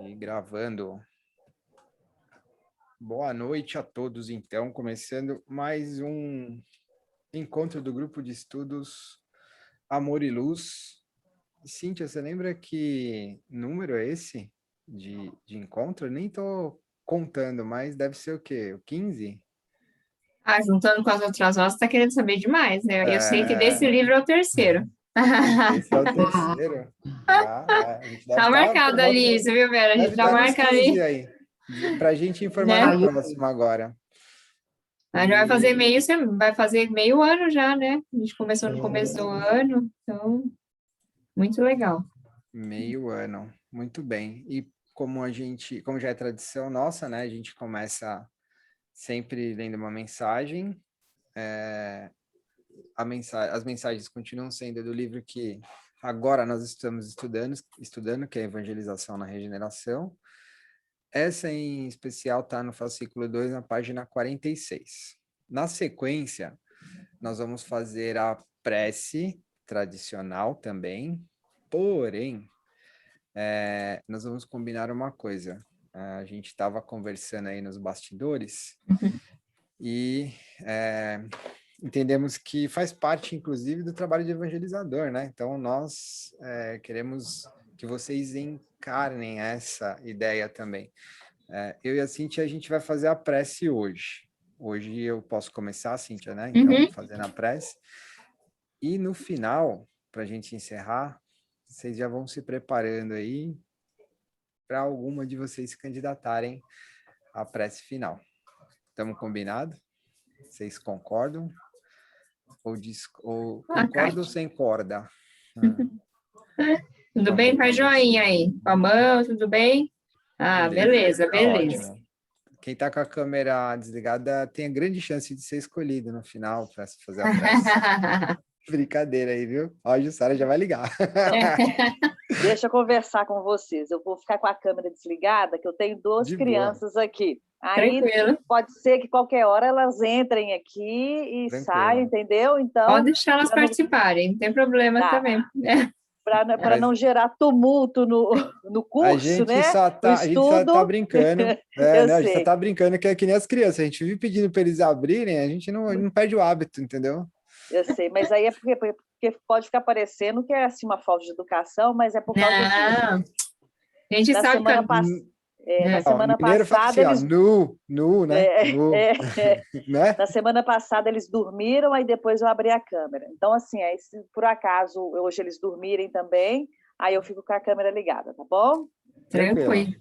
E gravando. Boa noite a todos, então, começando mais um encontro do grupo de estudos Amor e Luz. Cíntia, você lembra que número é esse de encontro? Eu nem estou contando, mas deve ser o quê? O 15? Ah, juntando com as outras notas, tá querendo saber demais, né? Eu sei que desse É, livro é o terceiro. esse é o terceiro. A gente deve Tá estar por marcado volta, ali, você viu, Vera? A deve gente já estar nos marca 15 ali, aí, para a gente informar né? no próximo agora. A gente vai fazer E vai fazer meio ano já, né? A gente começou no começo do ano, então, muito legal. meio ano, muito bem. E como já é tradição nossa, né? A gente começa sempre lendo uma mensagem. É, as mensagens continuam sendo do livro que agora nós estamos estudando, que é a Evangelização na Regeneração. Essa em especial está no fascículo 2, na página 46. Na sequência, nós vamos fazer a prece tradicional também, porém, nós vamos combinar uma coisa. A gente estava conversando aí nos bastidores e entendemos que faz parte, inclusive, do trabalho de evangelizador, né? Então, nós queremos que vocês encarnem essa ideia também. Eu e a Cíntia, a gente vai fazer a prece hoje. Hoje eu posso começar, Cíntia, né? Então, Uhum. fazendo a prece. E no final, para a gente encerrar, vocês já vão se preparando aí para alguma de vocês se candidatarem à prece final. Estamos combinados? Vocês concordam? Ou Ah, Kai. concordam sem corda? Ah, Tudo bem? vamos Faz começar. joinha aí. Com a mão, tudo bem? Ah, Beleza, beleza, tá beleza. ótimo. Quem está com a câmera desligada tem a grande chance de ser escolhido no final para fazer a prece. Brincadeira aí, viu? Ó, a Jussara já vai ligar. Deixa eu conversar com vocês. Eu vou ficar com a câmera desligada, que eu tenho duas De boa, crianças aqui. Aí Tranquilo. pode ser que qualquer hora elas entrem aqui e saiam, tranquilo. entendeu? Pode Então, deixar elas para não, participarem, não tem problema tá, também. para Mas não gerar tumulto no curso, né? No a gente só tá estudo, brincando. eu Né? A gente só sei. tá brincando que é que nem as crianças. A gente vive pedindo para eles abrirem, a gente não perde o hábito, entendeu? Eu sei, mas aí é porque pode ficar parecendo que é assim, uma falta de educação, mas é por causa disso. Não, a gente Na sabe que... semana, na né? Ó, semana mineiro fala passada, assim, ó, eles nu, né? É, Nu, né? Na semana passada eles dormiram, aí depois eu abri a câmera. Então, assim, aí, se por acaso hoje eles dormirem também, aí eu fico com a câmera ligada, tá bom? Tranquilo. Tranquilo.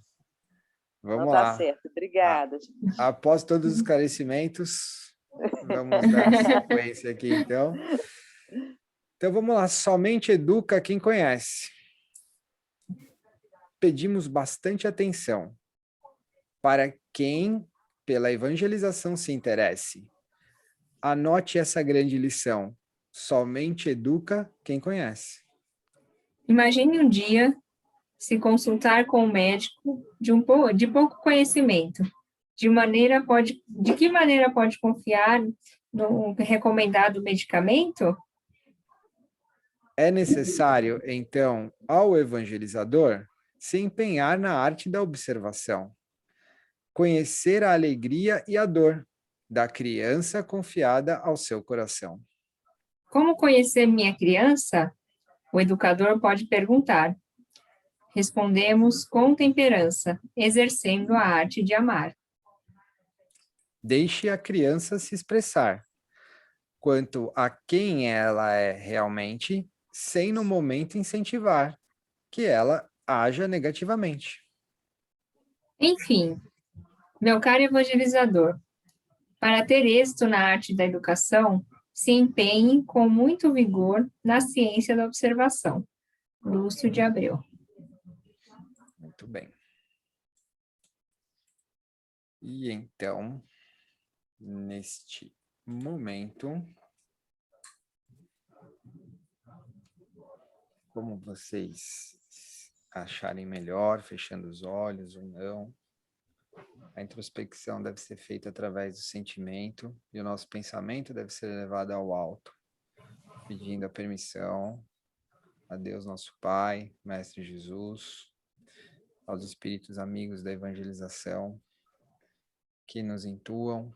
Então Vamos tá lá. certo. Obrigada, gente. Após todos os esclarecimentos, vamos dar sequência aqui, então. Então, vamos lá. Somente educa quem conhece. Pedimos bastante atenção para quem pela evangelização se interesse. Anote essa grande lição. Somente educa quem conhece. Imagine um dia se consultar com um médico de pouco conhecimento. De que maneira pode confiar no recomendado medicamento? É necessário, então, ao evangelizador se empenhar na arte da observação, conhecer a alegria e a dor da criança confiada ao seu coração. Como conhecer minha criança? O educador pode perguntar. Respondemos com temperança, exercendo a arte de amar. Deixe a criança se expressar quanto a quem ela é realmente, sem no momento incentivar que ela haja negativamente. Enfim, meu caro evangelizador, para ter êxito na arte da educação, se empenhe com muito vigor na ciência da observação. Lúcio de Abreu. Muito bem. E então, neste momento, como vocês acharem melhor, fechando os olhos ou não, a introspecção deve ser feita através do sentimento e o nosso pensamento deve ser levado ao alto, pedindo a permissão a Deus nosso Pai, Mestre Jesus, aos espíritos amigos da evangelização, que nos intuam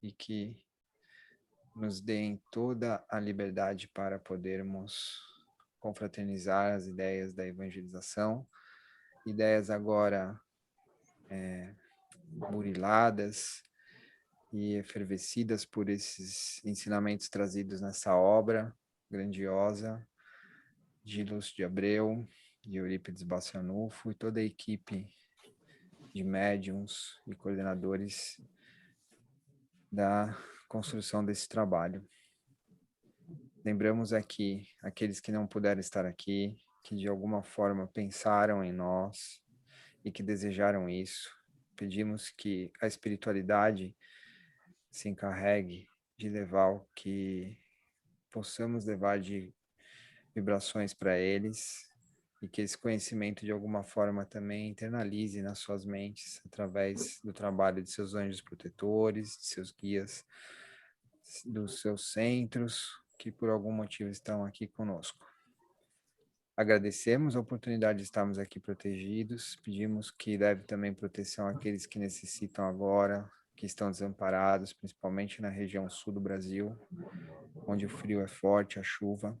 e que nos deem toda a liberdade para podermos confraternizar as ideias da evangelização, ideias agora buriladas e efervescidas por esses ensinamentos trazidos nessa obra grandiosa de Lúcio de Abreu, de Eurípides Bassianufo e toda a equipe de médiuns e coordenadores da construção desse trabalho. Lembramos aqui aqueles que não puderam estar aqui, que de alguma forma pensaram em nós e que desejaram isso. Pedimos que a espiritualidade se encarregue de levar o que possamos levar de vibrações para eles e que esse conhecimento de alguma forma também internalize nas suas mentes através do trabalho de seus anjos protetores, de seus guias, dos seus centros, que por algum motivo estão aqui conosco. Agradecemos a oportunidade de estarmos aqui protegidos, pedimos que leve também proteção àqueles que necessitam agora, que estão desamparados, principalmente na região sul do Brasil, onde o frio é forte, a chuva,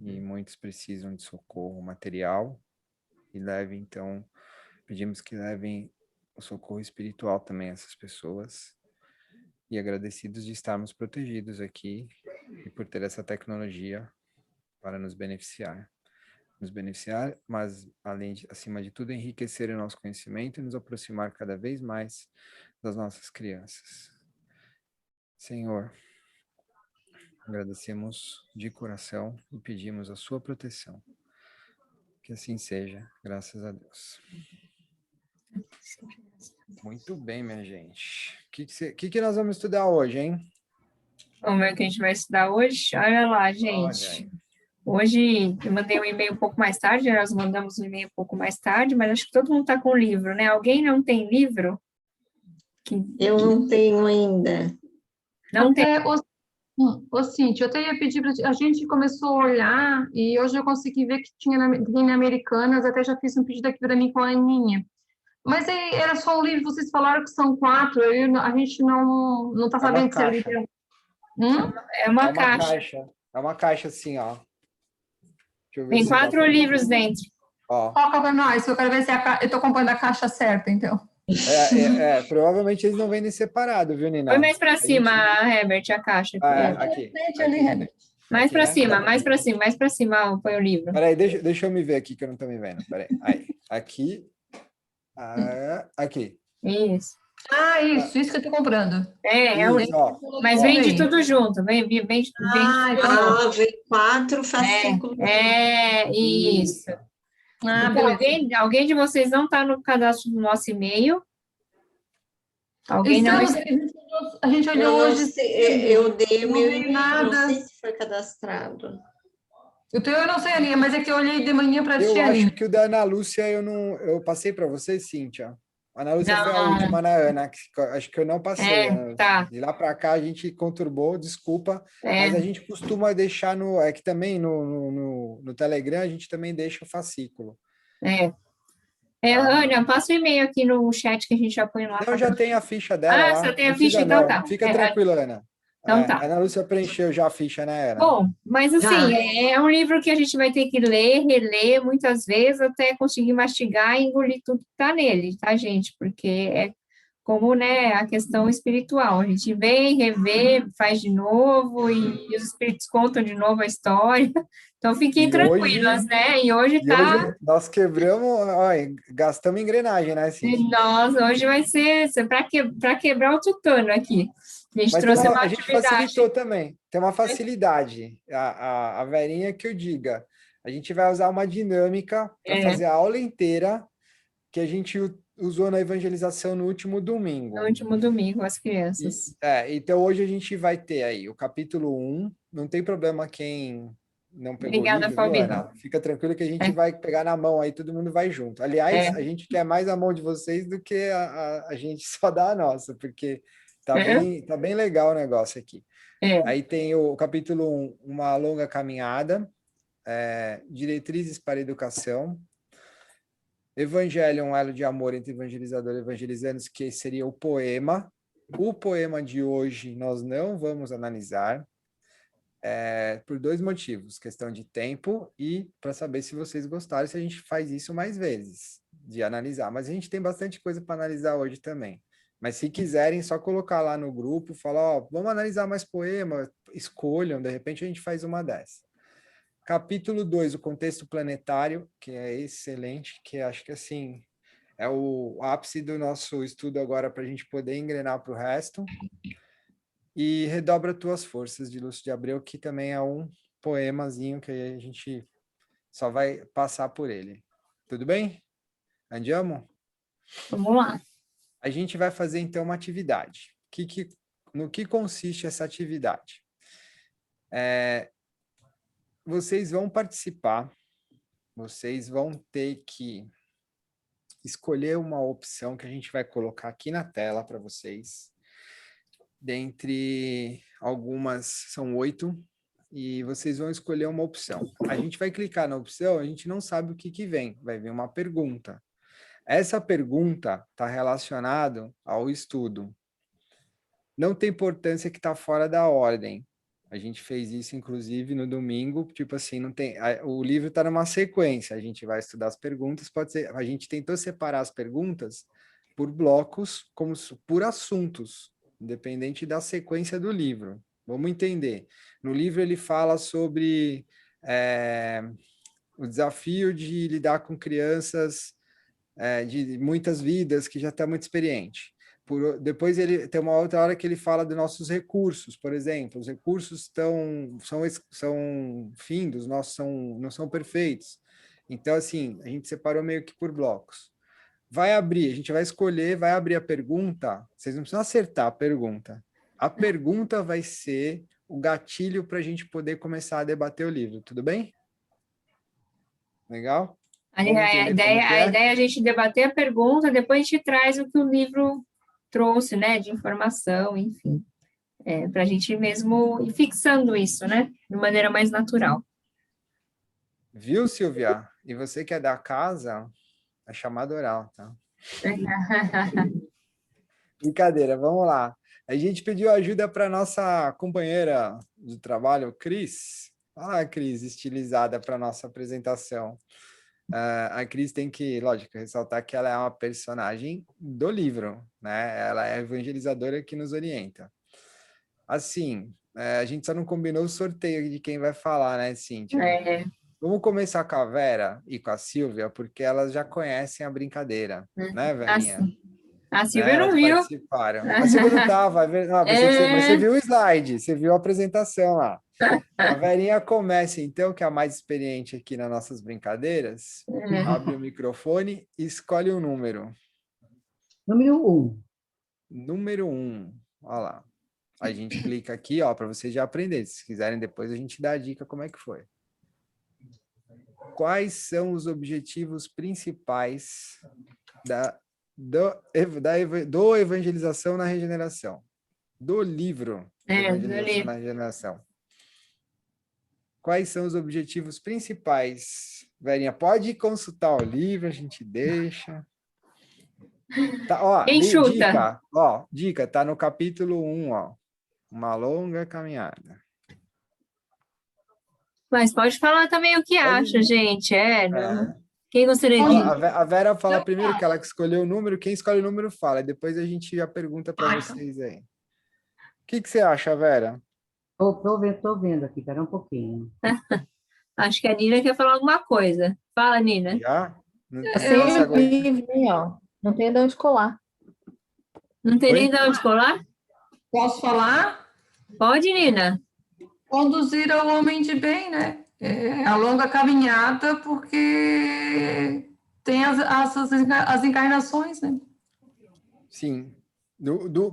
e muitos precisam de socorro material, e pedimos que levem o socorro espiritual também a essas pessoas, e agradecidos de estarmos protegidos aqui, e por ter essa tecnologia para nos beneficiar, mas acima de tudo, enriquecer o nosso conhecimento e nos aproximar cada vez mais das nossas crianças. Senhor, agradecemos de coração e pedimos a sua proteção. Que assim seja, graças a Deus. Muito bem, minha gente. O que nós vamos estudar hoje, hein? Vamos ver o que a gente vai estudar hoje? Olha lá, gente. Hoje eu mandei um e-mail um pouco mais tarde, nós mandamos um e-mail um pouco mais tarde, mas acho que todo mundo está com livro, né? Alguém não tem livro? Eu não tenho ainda. Não tem. Ô, Cíntia, eu até ia pedir para a gente começou a olhar e hoje eu consegui ver que tinha na Americanas, até já fiz um pedido aqui para mim com a Aninha. Mas era só um livro, vocês falaram que são 4, a gente não está sabendo se é livro. É uma caixa. É uma caixa assim, ó. Deixa eu ver Tem se 4 livros dentro. Ó. Toca para nós, eu quero ver se eu estou comprando a caixa certa, então. Provavelmente eles não vendem separado, viu, Nina? Põe mais para cima, Herbert, a caixa. Aqui. Mais para cima, mais para cima, põe o livro. Peraí, deixa eu me ver aqui, que eu não estou me vendo. Peraí. Aí. Aqui. Aqui. Isso. Isso que eu estou comprando. Mas vende tudo junto. Vem vem 4 fascículos. Isso. Então, alguém de vocês não está no cadastro do nosso e-mail? Alguém não está? A gente olhou hoje. Eu dei o meu e-mail, não sei se foi cadastrado. O teu eu não sei, Aninha, mas é que eu olhei de manhã para ti, Eu acho que o da Ana Lúcia eu passei para você, Cíntia. A Ana Lúcia foi a última na Ana, acho que eu não passei. Tá. De lá para cá a gente conturbou, desculpa, mas a gente costuma deixar é que também no Telegram a gente também deixa o fascículo. Ana, passa o e-mail aqui no chat que a gente já põe lá. Eu já tenho a ficha dela. Você tem a ficha, então tá. Fica tranquila, Ana. Então tá. A Ana Lúcia preencheu já a ficha, né, Ana? Bom, mas assim, é um livro que a gente vai ter que ler, reler muitas vezes até conseguir mastigar e engolir tudo que está nele, tá, gente? Porque é como, né, a questão espiritual. A gente vem, revê, faz de novo e os espíritos contam de novo a história. Então, fiquem tranquilas, né? E hoje tá... nós quebramos, gastamos engrenagem, né, Cíntia? Nossa, hoje vai ser para quebrar o tutano aqui. A gente trouxe uma gente facilitou também. Tem uma facilidade. A Verinha que eu diga. A gente vai usar uma dinâmica para fazer a aula inteira que a gente usou na evangelização no último domingo. No último domingo, as crianças. Então, hoje a gente vai ter aí o capítulo 1. Não tem problema quem não pegou Obrigada, o livro, Fabiana. Fica tranquilo que a gente vai pegar na mão aí, todo mundo vai junto. Aliás, a gente quer mais a mão de vocês do que a gente só dá a nossa, porque tá bem legal o negócio aqui. Aí tem o capítulo 1, uma longa caminhada, diretrizes para a educação. Evangelho, um elo de amor entre evangelizador e evangelizanos, que seria o poema. O poema de hoje nós não vamos analisar, por 2 motivos, questão de tempo e para saber se vocês gostaram, se a gente faz isso mais vezes, de analisar. Mas a gente tem bastante coisa para analisar hoje também. Mas se quiserem, só colocar lá no grupo, falar, ó, vamos analisar mais poema, escolham, de repente a gente faz uma dessa. Capítulo 2, o contexto planetário, que é excelente, que acho que assim é o ápice do nosso estudo agora para a gente poder engrenar para o resto. E Redobra Tuas Forças, de Lúcio de Abreu, que também é um poemazinho que a gente só vai passar por ele. Tudo bem? Andiamo? Vamos lá. A gente vai fazer, então, uma atividade. No que consiste essa atividade? Vocês vão participar, vocês vão ter que escolher uma opção que a gente vai colocar aqui na tela para vocês. Dentre algumas, são 8, e vocês vão escolher uma opção. A gente vai clicar na opção, a gente não sabe o que vem, vai vir uma pergunta. Essa pergunta está relacionada ao estudo. Não tem importância que está fora da ordem. A gente fez isso, inclusive, no domingo, tipo assim, não tem, o livro está numa sequência, a gente vai estudar as perguntas, pode ser, a gente tentou separar as perguntas por blocos, como por assuntos, independente da sequência do livro. Vamos entender. No livro ele fala sobre o desafio de lidar com crianças de muitas vidas, que já está muito experiente. Depois ele tem uma outra hora que ele fala dos nossos recursos, por exemplo. Os recursos são findos, não são perfeitos. Então, assim, a gente separou meio que por blocos. Vai abrir, a gente vai escolher, vai abrir a pergunta, vocês não precisam acertar a pergunta. A pergunta vai ser o gatilho para a gente poder começar a debater o livro, tudo bem? Legal? A ideia é a gente debater a pergunta, depois a gente traz o que o livro trouxe, né, de informação, enfim, para a gente mesmo ir fixando isso, né, de maneira mais natural. Viu, Silvia? E você que é da casa, é chamada oral, tá? Brincadeira, vamos lá. A gente pediu ajuda para nossa companheira de trabalho, Cris. Olha a Cris estilizada para nossa apresentação. A Cris tem que, lógico, ressaltar que ela é uma personagem do livro, né? Ela é a evangelizadora que nos orienta. Assim, a gente só não combinou o sorteio de quem vai falar, né, Cíntia? Vamos começar com a Vera e com a Silvia, porque elas já conhecem a brincadeira, né, Verinha? A Silvia Elas não viu. Participaram. A Silvia não estava, mas você viu o slide, você viu a apresentação lá. A Verinha começa, então, que é a mais experiente aqui nas nossas brincadeiras. Abre o microfone e escolhe um número. Número 1. Número 1. Olha lá. A gente clica aqui, ó, para vocês já aprenderem. Se quiserem, depois a gente dá a dica como é que foi. Quais são os objetivos principais do Evangelização na Regeneração? Do livro Evangelização na Regeneração. Quais são os objetivos principais? Verinha, pode consultar o livro, a gente deixa. Tá, ó, chuta? Dica, tá no capítulo 1, ó. Uma longa caminhada. Mas pode falar também o que acha, gente. Quem gostaria de... A Vera fala primeiro que ela escolheu o número, quem escolhe o número fala, e depois a gente já pergunta para vocês aí. O que você acha, Vera? Tô vendo aqui, espera um pouquinho. Acho que a Nina quer falar alguma coisa. Fala, Nina. Já? Não tem de onde colar. Não tem nem de onde colar? Posso falar? Pode, Nina. Conduzir ao homem de bem, né? A longa caminhada, porque tem as encarnações, né? Sim.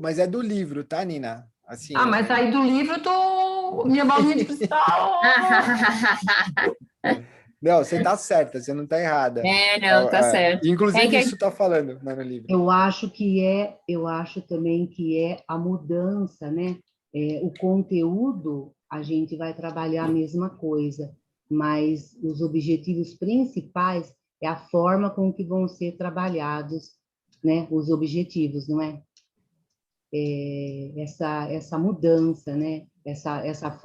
Mas é do livro, tá, Nina? Assim, mas aí do livro minha bolinha de cristal. Não, você tá certa, você não tá errada. Tá certo. Inclusive, isso tá falando no livro. Eu acho também que é a mudança, né? O conteúdo, a gente vai trabalhar a mesma coisa, mas os objetivos principais é a forma com que vão ser trabalhados, né, os objetivos, não é? Essa mudança, né? Essa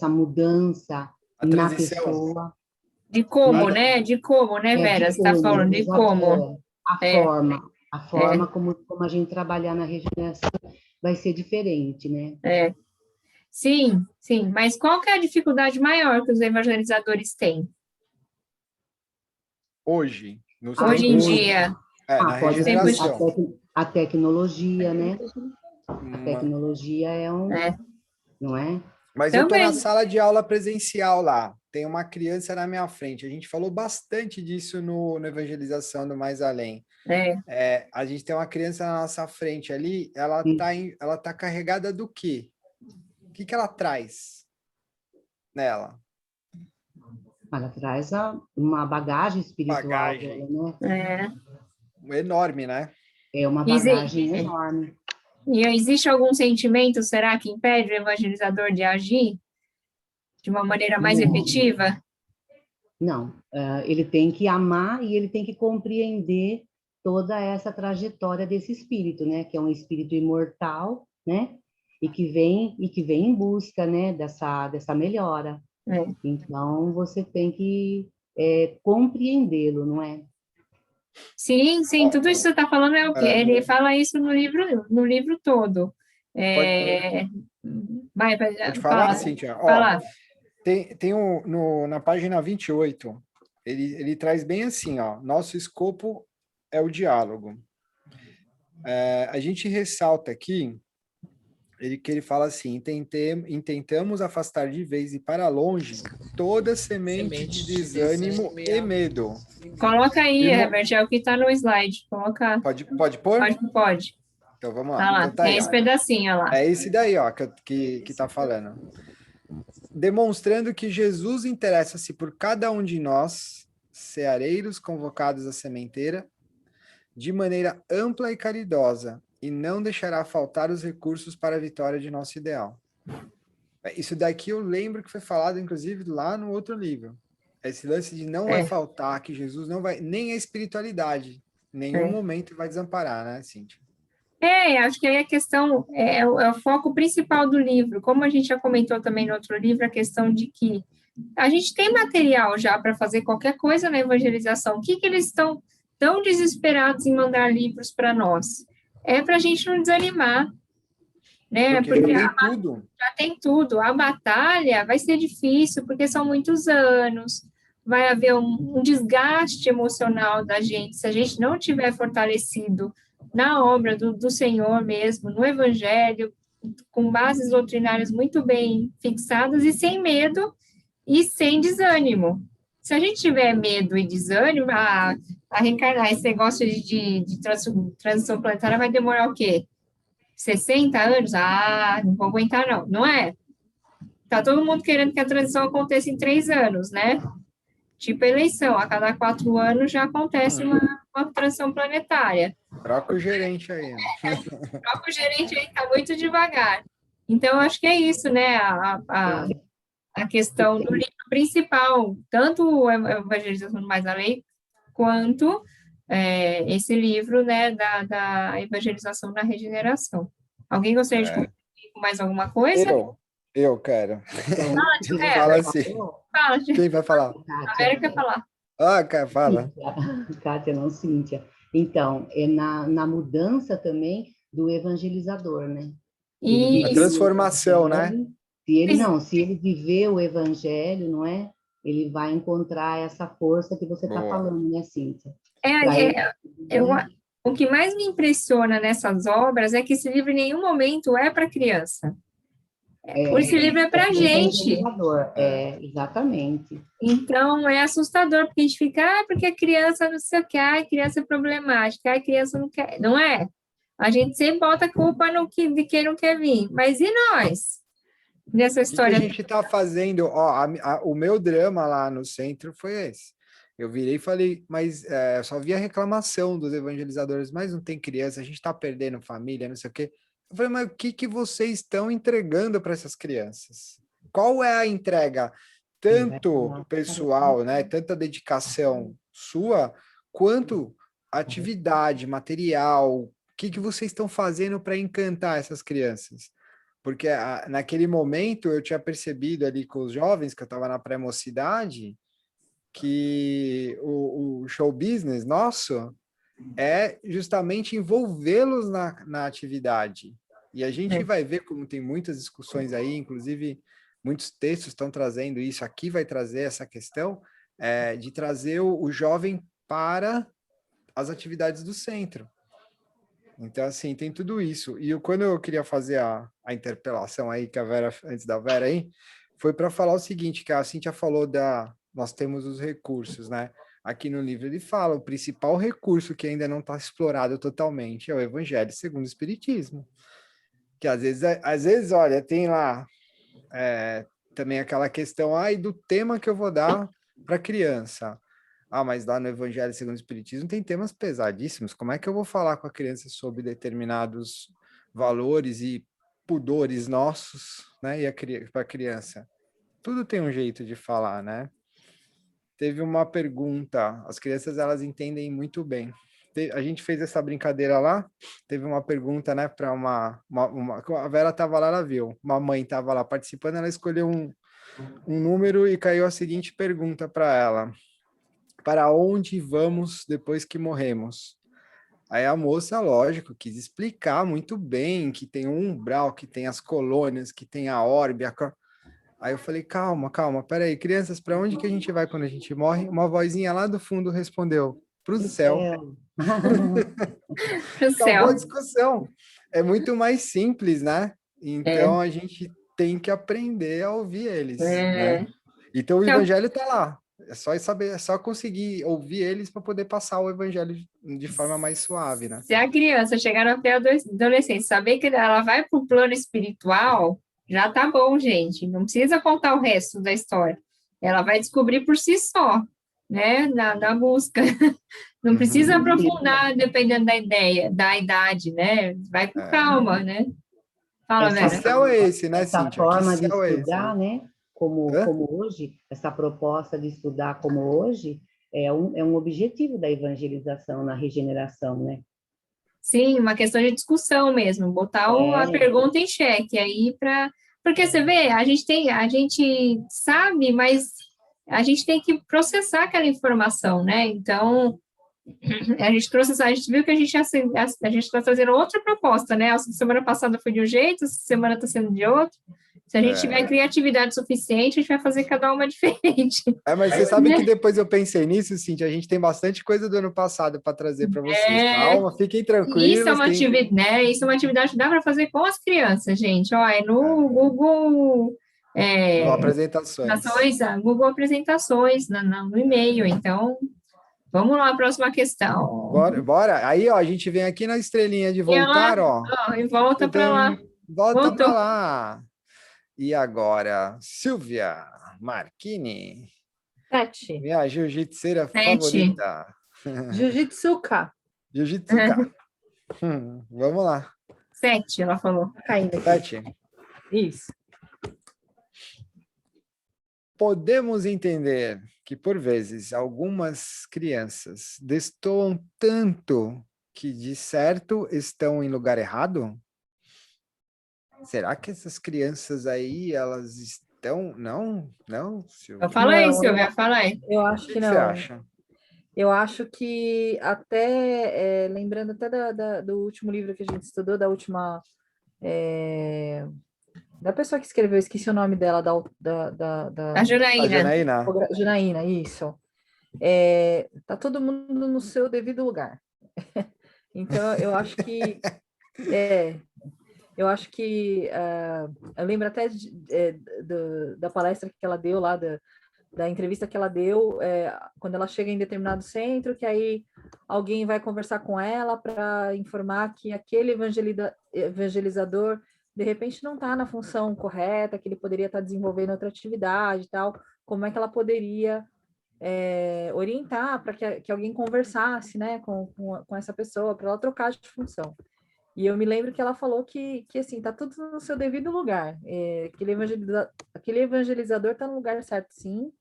mudança A na transição. pessoa. De como, Nada- né? De como, né, Vera? Você está falando de como. A É, forma como a gente trabalhar na regeneração vai ser diferente, né? Sim, sim. Mas qual que é a dificuldade maior que os evangelizadores têm Hoje, nos hoje em tempos, dia? na Pode ser regeneração. a tecnologia, né? A Uma- tecnologia não é? Mas eu estou Também. na sala de aula presencial lá. Tem uma criança na minha frente. A gente falou bastante disso no Evangelização do Mais Além. A gente tem uma criança na nossa frente ali, ela tá carregada do quê? O que ela traz nela? Ela traz uma bagagem espiritual, Bagagem. né? Enorme, né? É uma bagagem enorme. E existe algum sentimento, será, que impede o evangelizador de agir de uma maneira mais efetiva? Não, ele tem que amar e ele tem que compreender toda essa trajetória desse espírito, né? Que é um espírito imortal, né? E que vem em busca, né? Dessa melhora. Então, você tem que compreendê-lo, não é? Sim, tudo isso que você está falando é o quê? Ele fala isso no livro todo. Pode falar, Cíntia? Fala. Tem na página 28, ele traz bem assim, ó, nosso escopo é o diálogo. A gente ressalta aqui, que ele fala assim, intentamos afastar de vez e para longe toda semente de desânimo e medo. Coloca aí, Herbert, é o que está no slide. Coloca. Pode pôr? Pode. Então vamos lá. Tá lá, Então, tá aí, esse pedacinho lá. É esse daí, ó, que tá falando. Demonstrando que Jesus interessa-se por cada um de nós, ceareiros convocados à sementeira, de maneira ampla e caridosa, e não deixará faltar os recursos para a vitória de nosso ideal. Isso daqui eu lembro que foi falado, inclusive, lá no outro livro. Esse lance de não vai faltar, que Jesus não vai... Nem a espiritualidade, em nenhum momento vai desamparar, né, Cíntia? Acho que aí a questão é o foco principal do livro. Como a gente já comentou também no outro livro, a questão de que a gente tem material já para fazer qualquer coisa na evangelização. O que eles estão tão desesperados em mandar livros para nós? É para a gente não desanimar, né? Porque já tem tudo. A batalha vai ser difícil, porque são muitos anos, vai haver um desgaste emocional da gente, se a gente não tiver fortalecido na obra do Senhor mesmo, no Evangelho, com bases doutrinárias muito bem fixadas e sem medo e sem desânimo. Se a gente tiver medo e desânimo, a reencarnar, esse negócio de transição planetária vai demorar o quê? 60 anos? Não vou aguentar não. Não é? Tá todo mundo querendo que a transição aconteça em 3 anos, né? Tipo eleição, a cada 4 anos já acontece uma transição planetária. Troca o gerente aí. Troca o gerente aí, tá muito devagar. Então, acho que é isso, né? A questão do livro principal, tanto o Evangelização do Mais Além, quanto esse livro, né, da evangelização na regeneração. Alguém gostaria de comentar mais alguma coisa? Eu quero. Fala, assim. Fala, Quem vai falar? A Vera quer falar. Cara, fala. Kátia, não, Cíntia. Então, é na mudança também do evangelizador, né? A transformação, né? Se ele viver o evangelho, não é? Ele vai encontrar essa força que você está falando, né, Cíntia? O que mais me impressiona nessas obras é que esse livro em nenhum momento é para criança. Esse livro é para a gente. Exatamente. Então, é assustador, porque a gente fica, porque a criança não sei o que, a criança é problemática, a criança não quer, não é? A gente sempre bota a culpa de quem não quer vir. Mas e nós? Nessa história. O que a gente está fazendo? O meu drama lá no centro foi esse. Eu virei e falei, mas só vi a reclamação dos evangelizadores, mas não tem criança, a gente está perdendo família, não sei o quê. Eu falei, mas o que vocês estão entregando para essas crianças? Qual é a entrega? tanto pessoal, né, tanta dedicação sua, quanto atividade, material, o que que vocês estão fazendo para encantar essas crianças? Porque naquele momento eu tinha percebido ali com os jovens, que eu estava na pré-mocidade, que o show business nosso é justamente envolvê-los na atividade. E a gente vai ver como tem muitas discussões aí, inclusive muitos textos estão trazendo isso, aqui vai trazer essa questão de trazer o jovem para as atividades do centro. Então, assim, tem tudo isso. E quando eu queria fazer a interpelação aí, que a Vera, antes da Vera aí, foi para falar o seguinte, que a Cíntia falou nós temos os recursos, né? Aqui no livro ele fala, o principal recurso que ainda não está explorado totalmente é o Evangelho segundo o Espiritismo. Que às vezes, olha, tem lá também aquela questão, e do tema que eu vou dar para criança. Mas lá no Evangelho segundo o Espiritismo tem temas pesadíssimos. Como é que eu vou falar com a criança sobre determinados valores e pudores nossos, né? E para a criança? Tudo tem um jeito de falar, né? Teve uma pergunta, as crianças elas entendem muito bem. A gente fez essa brincadeira lá, teve uma pergunta, né, para a Vera estava lá, ela viu, uma mãe estava lá participando, ela escolheu um número e caiu a seguinte pergunta para ela: para onde vamos depois que morremos? Aí a moça, lógico, quis explicar muito bem que tem um umbral, que tem as colônias, que tem a orbe. Aí eu falei, calma, peraí, crianças, para onde que a gente vai quando a gente morre? Uma vozinha lá do fundo respondeu, para o céu. Acabou a discussão. É muito mais simples, né? Então a gente tem que aprender a ouvir eles, né? Então o evangelho está lá. É só saber, é só conseguir ouvir eles para poder passar o evangelho de forma mais suave, né? Se a criança chegar na pré-adolescência, saber que ela vai para o plano espiritual, já tá bom, gente. Não precisa contar o resto da história. Ela vai descobrir por si só, né? Na busca. Não precisa aprofundar, dependendo da idade, né? Vai com calma, né? Fala, Vera. Que céu é esse, né, essa Cíntia? forma de céu estudar, né? Como hoje, essa proposta de estudar como hoje, é um objetivo da evangelização na regeneração, né? Sim, uma questão de discussão mesmo, botar a pergunta em xeque aí porque você vê, a gente sabe, mas a gente tem que processar aquela informação, né? Então, a gente viu que a gente está trazendo outra proposta, né? A semana passada foi de um jeito, essa semana está sendo de outro. Se a gente tiver criatividade suficiente, a gente vai fazer cada uma diferente. Mas você sabe que depois eu pensei nisso, Cíntia, a gente tem bastante coisa do ano passado para trazer para vocês. Calma, fiquem tranquilos. Isso é uma atividade, isso é uma atividade que dá para fazer com as crianças, gente. Ó, no Google... apresentações. Google Apresentações, no e-mail. Então, vamos lá, próxima questão. Bora. Aí, ó, a gente vem aqui na estrelinha de voltar, E volta para lá. Volta para lá. E agora, Silvia Marchini. 7. Minha jiu-jitseira favorita. Jiu-jitsuka. Jiu-jitsuka. Vamos lá. 7, ela falou. Caindo aqui. 7. Isso. Podemos entender que, por vezes, algumas crianças destoam tanto que, de certo, estão em lugar errado? Será que essas crianças aí, elas estão... Não, Silvia. Fala aí, Silvia, fala aí. Eu acho que não. O que você acha? Eu acho que até, lembrando até do último livro que a gente estudou, da última... da pessoa que escreveu, esqueci o nome dela, A Janaína. Janaína, isso. Tá todo mundo no seu devido lugar. Então, eu acho que... eu acho que... eu lembro até da palestra que ela deu lá, da entrevista que ela deu, quando ela chega em determinado centro, que aí alguém vai conversar com ela para informar que aquele evangelizador, de repente, não está na função correta, que ele poderia estar desenvolvendo outra atividade e tal, como é que ela poderia orientar para que alguém conversasse, né, com essa pessoa, para ela trocar de função. E eu me lembro que ela falou que assim, tá tudo no seu devido lugar. Aquele evangelizador está no lugar certo, sim.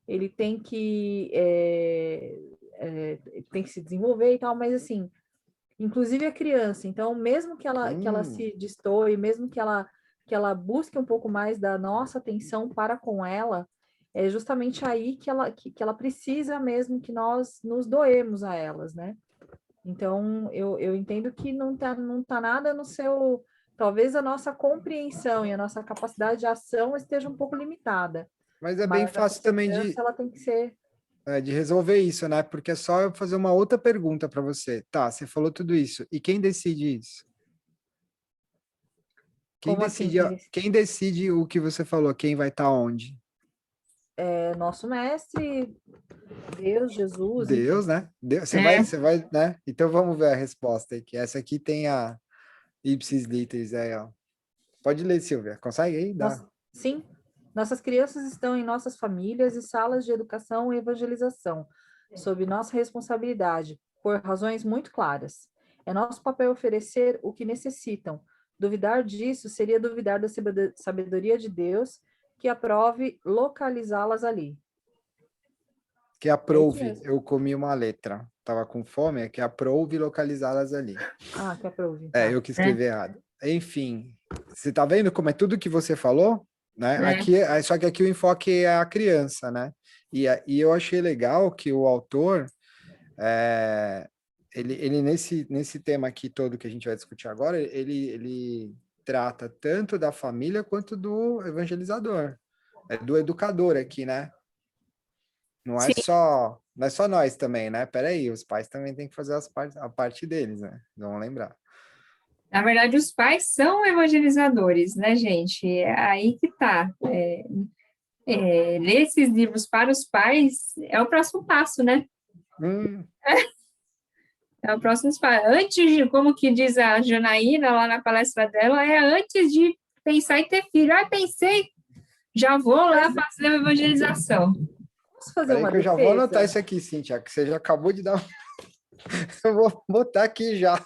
Ele tem que se desenvolver e tal, mas assim, inclusive a criança. Então, mesmo que ela se destoe, mesmo que ela busque um pouco mais da nossa atenção para com ela, é justamente aí que ela precisa mesmo que nós nos doemos a elas, né? Então, eu entendo que não tá nada no seu. Talvez a nossa compreensão e a nossa capacidade de ação esteja um pouco limitada, Mas é bem mas a fácil também perseverança ela tem que ser. de resolver isso, né? Porque é só eu fazer uma outra pergunta para você. Tá, você falou tudo isso. E quem decide isso? Como assim? Quem decide o que você falou? Quem vai estar onde? É nosso mestre, Deus, Jesus, enfim. Deus, né? Deus, É. você vai, né? Então vamos ver a resposta aí, que essa aqui tem a ipsis literis aí, ó. Pode ler, Silvia. Consegue aí? Dá. Sim, nossas crianças estão em nossas famílias e salas de educação e evangelização, sob nossa responsabilidade, por razões muito claras. É nosso papel oferecer o que necessitam. Duvidar disso seria duvidar da sabedoria de Deus, que aprove localizá-las ali. Que É isso aprove. mesmo. Eu comi uma letra. Tava com fome, é que aprove localizá-las ali. Ah, que aprove. É, Tá. eu que escrevi errado. Enfim, você tá vendo como é tudo que você falou? Né? Aqui, só que aqui o enfoque é a criança, né? E eu achei legal que o autor, ele nesse tema aqui todo que a gente vai discutir agora, ele trata tanto da família quanto do evangelizador, do educador aqui, né? Sim. Não é só nós também, né? Peraí, os pais também têm que fazer a parte deles, né? Vamos lembrar. Na verdade, os pais são evangelizadores, né, gente? É aí que tá. Ler esses livros para os pais é o próximo passo, né? É o próximo passo. Antes de, como que diz a Janaína lá na palestra dela, é antes de pensar em ter filho. Ah, pensei, já vou lá fazer a evangelização. Posso fazer Peraí uma que eu já vou anotar defesa? isso aqui, Cíntia, que você já acabou de dar. Eu vou botar aqui já.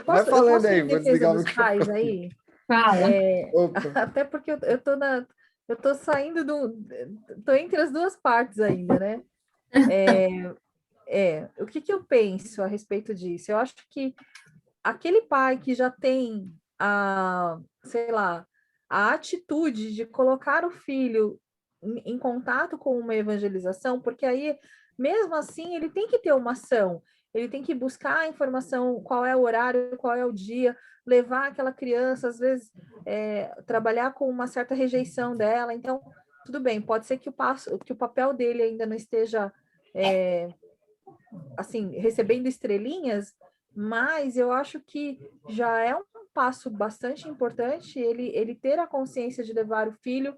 Vai Eu falando posso ir aí, em vou defesa desligar o dos pais microfone. aí? Fala. Opa. Até porque eu tô saindo tô entre as duas partes ainda, né? O que eu penso a respeito disso? Eu acho que aquele pai que já tem sei lá, a atitude de colocar o filho em contato com uma evangelização, porque aí, mesmo assim, ele tem que ter uma ação, ele tem que buscar a informação, qual é o horário, qual é o dia, levar aquela criança, às vezes, trabalhar com uma certa rejeição dela. Então, tudo bem, pode ser que que o papel dele ainda não esteja assim, recebendo estrelinhas, mas eu acho que já é um passo bastante importante ele ter a consciência de levar o filho.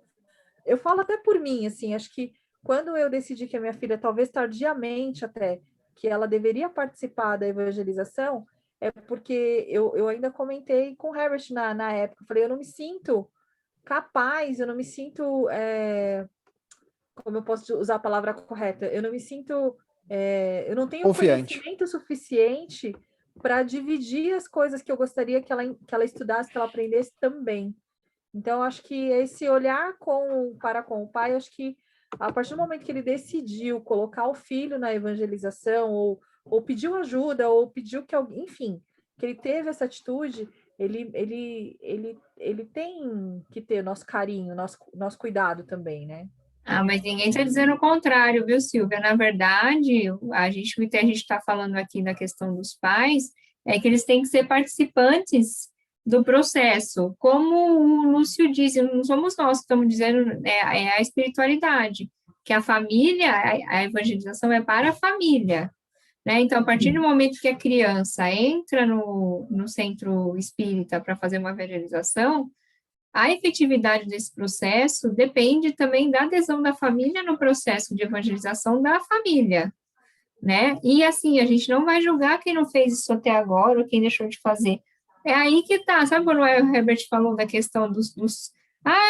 Eu falo até por mim, assim, acho que quando eu decidi que a minha filha, talvez tardiamente até, que ela deveria participar da evangelização, é porque eu ainda comentei com o Herbert na época, eu falei, eu não me sinto capaz, eu não me sinto, como eu posso usar a palavra correta, eu não me sinto, eu não tenho Confiante. conhecimento suficiente para dividir as coisas que eu gostaria que ela estudasse, que ela aprendesse também. Então, acho que esse olhar para com o pai, acho que a partir do momento que ele decidiu colocar o filho na evangelização, ou pediu ajuda, ou pediu que alguém, enfim, que ele teve essa atitude, ele tem que ter nosso carinho, nosso cuidado também, né? Ah, mas ninguém está dizendo o contrário, viu, Silvia? Na verdade, o que a gente está falando aqui na questão dos pais é que eles têm que ser participantes do processo. Como o Lúcio disse, não somos nós que estamos dizendo, é a espiritualidade, que a família, a evangelização é para a família, né? Então, a partir do momento que a criança entra no centro espírita para fazer uma evangelização, a efetividade desse processo depende também da adesão da família no processo de evangelização da família, né? E assim, a gente não vai julgar quem não fez isso até agora ou quem deixou de fazer. É aí que tá, sabe quando o Herbert falou da questão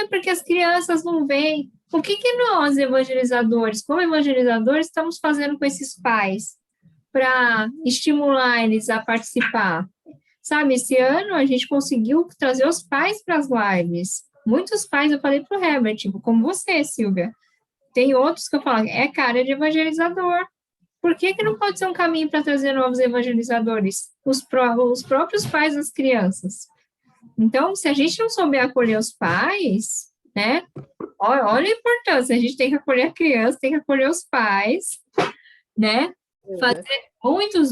porque as crianças não vêm. O que nós, evangelizadores, como evangelizadores, estamos fazendo com esses pais para estimular eles a participar? Sabe, esse ano a gente conseguiu trazer os pais para as lives. Muitos pais, eu falei para o Herbert, tipo, como você, Silvia. Tem outros que eu falo, é cara de evangelizador. Por que que não pode ser um caminho para trazer novos evangelizadores? Os próprios pais das crianças. Então, se a gente não souber acolher os pais, né? Olha a importância, a gente tem que acolher a criança, tem que acolher os pais, né? Fazer, muitos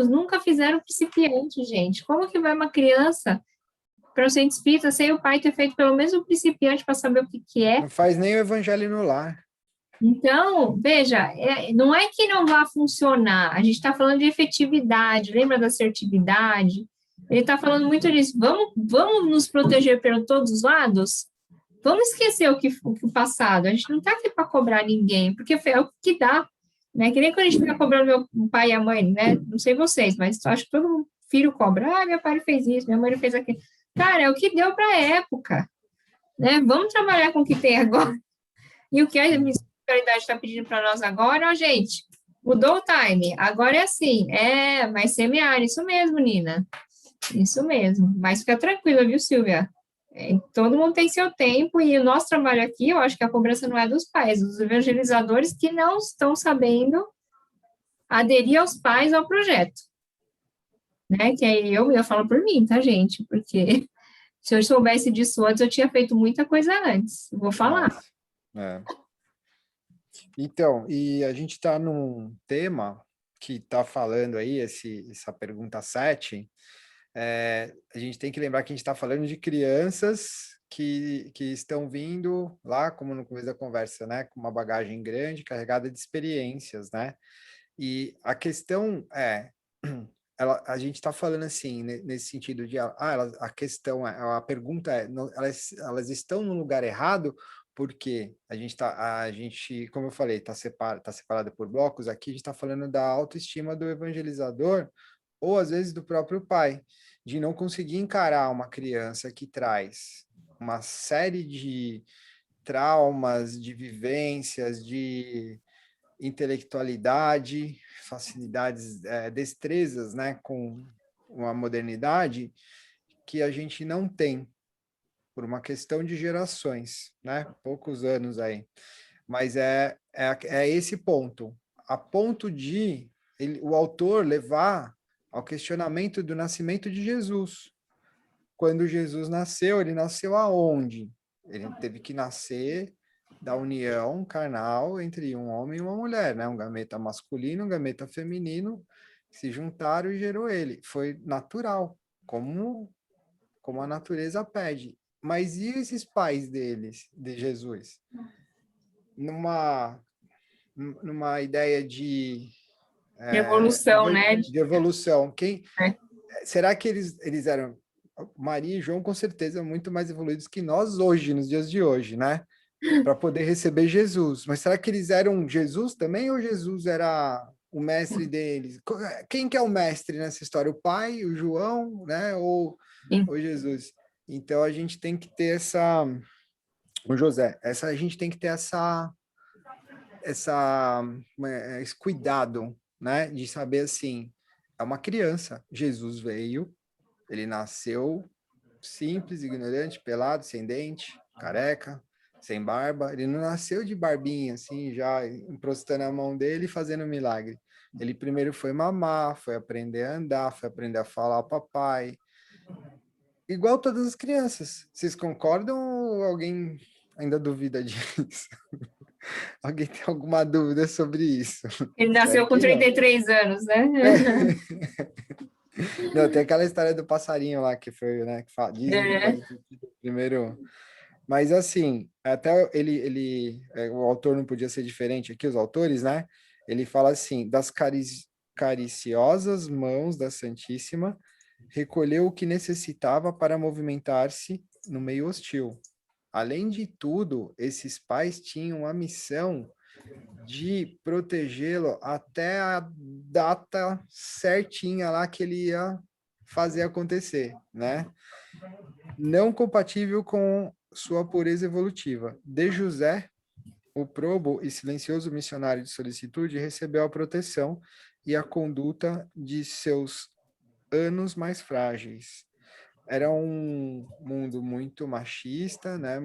nunca fizeram principiante, gente. Como que vai uma criança para o centro espírita sem o pai ter feito pelo menos um principiante para saber o que que é? Não faz nem o evangelho no lar. Então, veja, não é que não vá funcionar, a gente está falando de efetividade, lembra da assertividade? Ele está falando muito disso, vamos nos proteger por todos os lados? Vamos esquecer o passado, a gente não está aqui para cobrar ninguém, porque é o que dá, né? Que nem quando a gente fica cobrando meu pai e a mãe, né? Não sei vocês, mas acho que todo filho cobra, meu pai fez isso, minha mãe fez aquilo. Cara, é o que deu para a época, né? Vamos trabalhar com o que tem agora. E o que a espiritualidade está pedindo para nós agora, ó, gente, mudou o time, agora é assim, vai semear, isso mesmo, Nina, isso mesmo, mas fica tranquila, viu, Silvia? Todo mundo tem seu tempo, e o nosso trabalho aqui, eu acho que a cobrança não é dos pais, dos evangelizadores que não estão sabendo aderir aos pais ao projeto, né, que aí eu falo por mim, tá, gente, porque se eu soubesse disso antes, eu tinha feito muita coisa antes, vou falar. Nossa, é. Então, e a gente está num tema que está falando aí, essa pergunta 7, a gente tem que lembrar que a gente está falando de crianças que estão vindo lá, como no começo da conversa, né, com uma bagagem grande, carregada de experiências, né? E a questão a gente está falando assim, nesse sentido de, a questão, a pergunta elas estão no lugar errado, porque a gente, como eu falei, tá separado por blocos. Aqui a gente está falando da autoestima do evangelizador, ou às vezes do próprio pai, de não conseguir encarar uma criança que traz uma série de traumas, de vivências, de intelectualidade, facilidades, destrezas, né, com uma modernidade que a gente não tem, por uma questão de gerações, né, poucos anos aí. Mas é esse ponto, a ponto de o autor levar ao questionamento do nascimento de Jesus. Quando Jesus nasceu, ele nasceu aonde? Ele teve que nascer da união carnal entre um homem e uma mulher, né? Um gameta masculino, um gameta feminino, se juntaram e gerou ele. Foi natural, como a natureza pede. Mas e esses pais deles, de Jesus? Numa ideia de Evolução, né? De evolução. Será que eles eram... Maria e João, com certeza, muito mais evoluídos que nós hoje, nos dias de hoje, né? Para poder receber Jesus. Mas será que eles eram Jesus também, ou Jesus era o mestre deles? Quem que é o mestre nessa história? O pai, o João, né? Ou Jesus? Então, a gente tem que ter o José, a gente tem que ter esse cuidado, né? De saber, assim, é uma criança. Jesus veio, ele nasceu simples, ignorante, pelado, sem dente, careca, sem barba. Ele não nasceu de barbinha, assim, já encostando a mão dele e fazendo um milagre. Ele primeiro foi mamar, foi aprender a andar, foi aprender a falar ao papai. Igual todas as crianças. Vocês concordam ou alguém ainda duvida disso? Alguém tem alguma dúvida sobre isso? Ele nasceu com 33 anos, né? Não, tem aquela história do passarinho lá que foi, né? Que dizem que pode ter sido o primeiro. Mas assim, até o autor não podia ser diferente aqui, os autores, né? Ele fala assim: das cariciosas mãos da Santíssima, recolheu o que necessitava para movimentar-se no meio hostil. Além de tudo, esses pais tinham a missão de protegê-lo até a data certinha lá que ele ia fazer acontecer, né? Não compatível com sua pureza evolutiva. De José, o probo e silencioso missionário de solicitude recebeu a proteção e a conduta de seus anos mais frágeis. Era um mundo muito machista, né?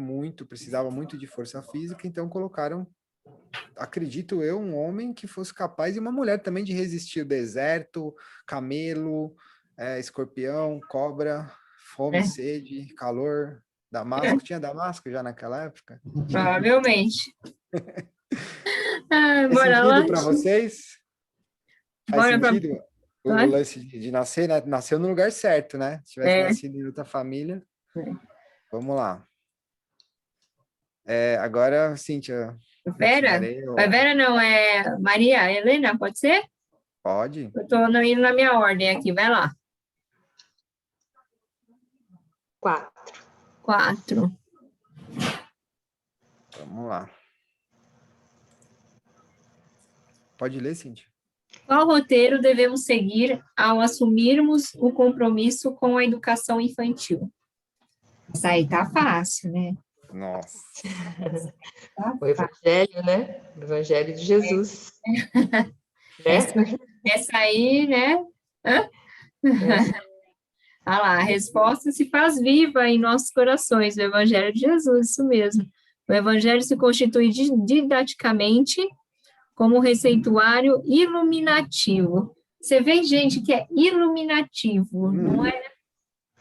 Precisava muito de força física, então colocaram, acredito eu, um homem que fosse capaz e uma mulher também de resistir o deserto, camelo, escorpião, cobra, fome, sede, calor, Damasco. Tinha Damasco já naquela época? Provavelmente. Faz Bora lá? sentido para vocês? Faz Bora pra... sentido o lance de nascer, né? Nasceu no lugar certo, né? Se tivesse nascido em outra família. Vamos lá. Agora, Cíntia. Vera? Vera não, é Maria Helena, pode ser? Pode. Eu estou indo na minha ordem aqui, vai lá. 4. Vamos lá. Pode ler, Cíntia. Qual roteiro devemos seguir ao assumirmos o compromisso com a educação infantil? Isso aí tá fácil, né? Nossa. O Evangelho, né? O Evangelho de Jesus. Essa aí, né? Ah lá, a resposta se faz viva em nossos corações, o Evangelho de Jesus, isso mesmo. O Evangelho se constitui didaticamente como um receituário iluminativo. Você vê gente que é iluminativo, não é?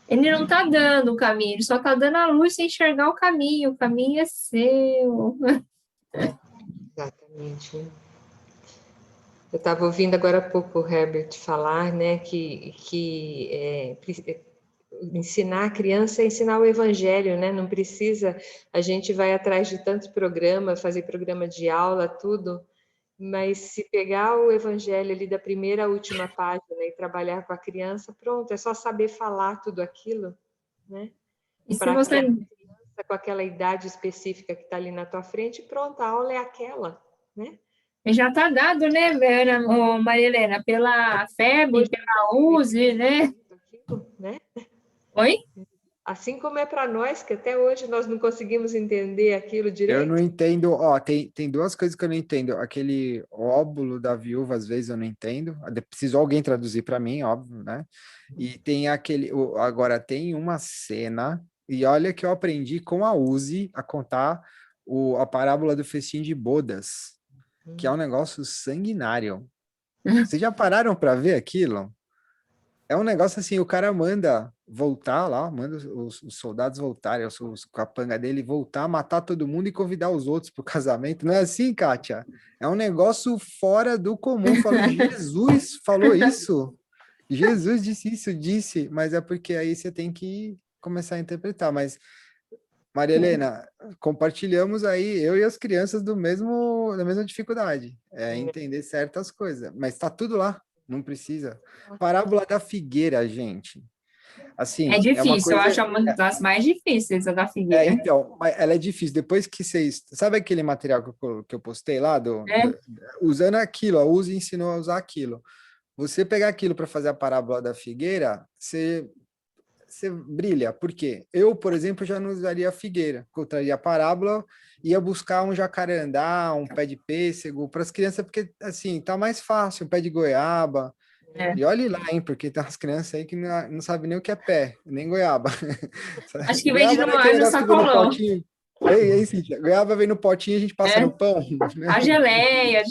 Ele não está dando o caminho, ele só está dando a luz sem enxergar o caminho é seu. Exatamente. Eu estava ouvindo agora há pouco o Herbert falar, né, que ensinar a criança é ensinar o evangelho, né? Não precisa, a gente vai atrás de tantos programas, fazer programa de aula, tudo, mas se pegar o evangelho ali da primeira à última página e trabalhar com a criança, pronto, é só saber falar tudo aquilo, né? E se Para você... que a criança, com aquela idade específica que está ali na tua frente, pronto, a aula é aquela, né? Já está dado, né, Vera, Maria Helena, pela FEB, pela USE, né? Oi? Assim como é para nós, que até hoje nós não conseguimos entender aquilo direito. Eu não entendo, tem duas coisas que eu não entendo. Aquele óbulo da viúva, às vezes eu não entendo. Precisou alguém traduzir para mim, óbvio, né? E tem agora tem uma cena, e olha que eu aprendi com a Uzi a contar a parábola do festim de bodas, que é um negócio sanguinário. Vocês já pararam para ver aquilo? É um negócio assim, o cara manda voltar lá, manda os soldados voltarem, os capanga dele voltar, matar todo mundo e convidar os outros para o casamento. Não é assim, Kátia? É um negócio fora do comum. Jesus falou isso. Jesus disse, mas é porque aí você tem que começar a interpretar. Mas, Maria Helena, compartilhamos aí, eu e as crianças da mesma dificuldade. Entender certas coisas. Mas está tudo lá. Não precisa. Parábola da figueira, gente. Assim, é difícil, uma coisa... eu acho uma das mais difíceis, a da figueira. Então, ela é difícil. Depois que vocês... Sabe aquele material que eu postei lá? Usando aquilo, a Uzi ensinou a usar aquilo. Você pegar aquilo para fazer a parábola da figueira, você brilha. Por quê? Eu, por exemplo, já não usaria a figueira. Eu traria a parábola, ia buscar um jacarandá, um pé de pêssego para as crianças, porque, assim, tá mais fácil, um pé de goiaba. E olhe lá, hein, porque tem umas crianças aí que não sabem nem o que é pé, nem goiaba. Acho que vende no sacolão. Ei, Cíntia, goiaba vem no potinho e a gente passa no pão. Né? A geleia.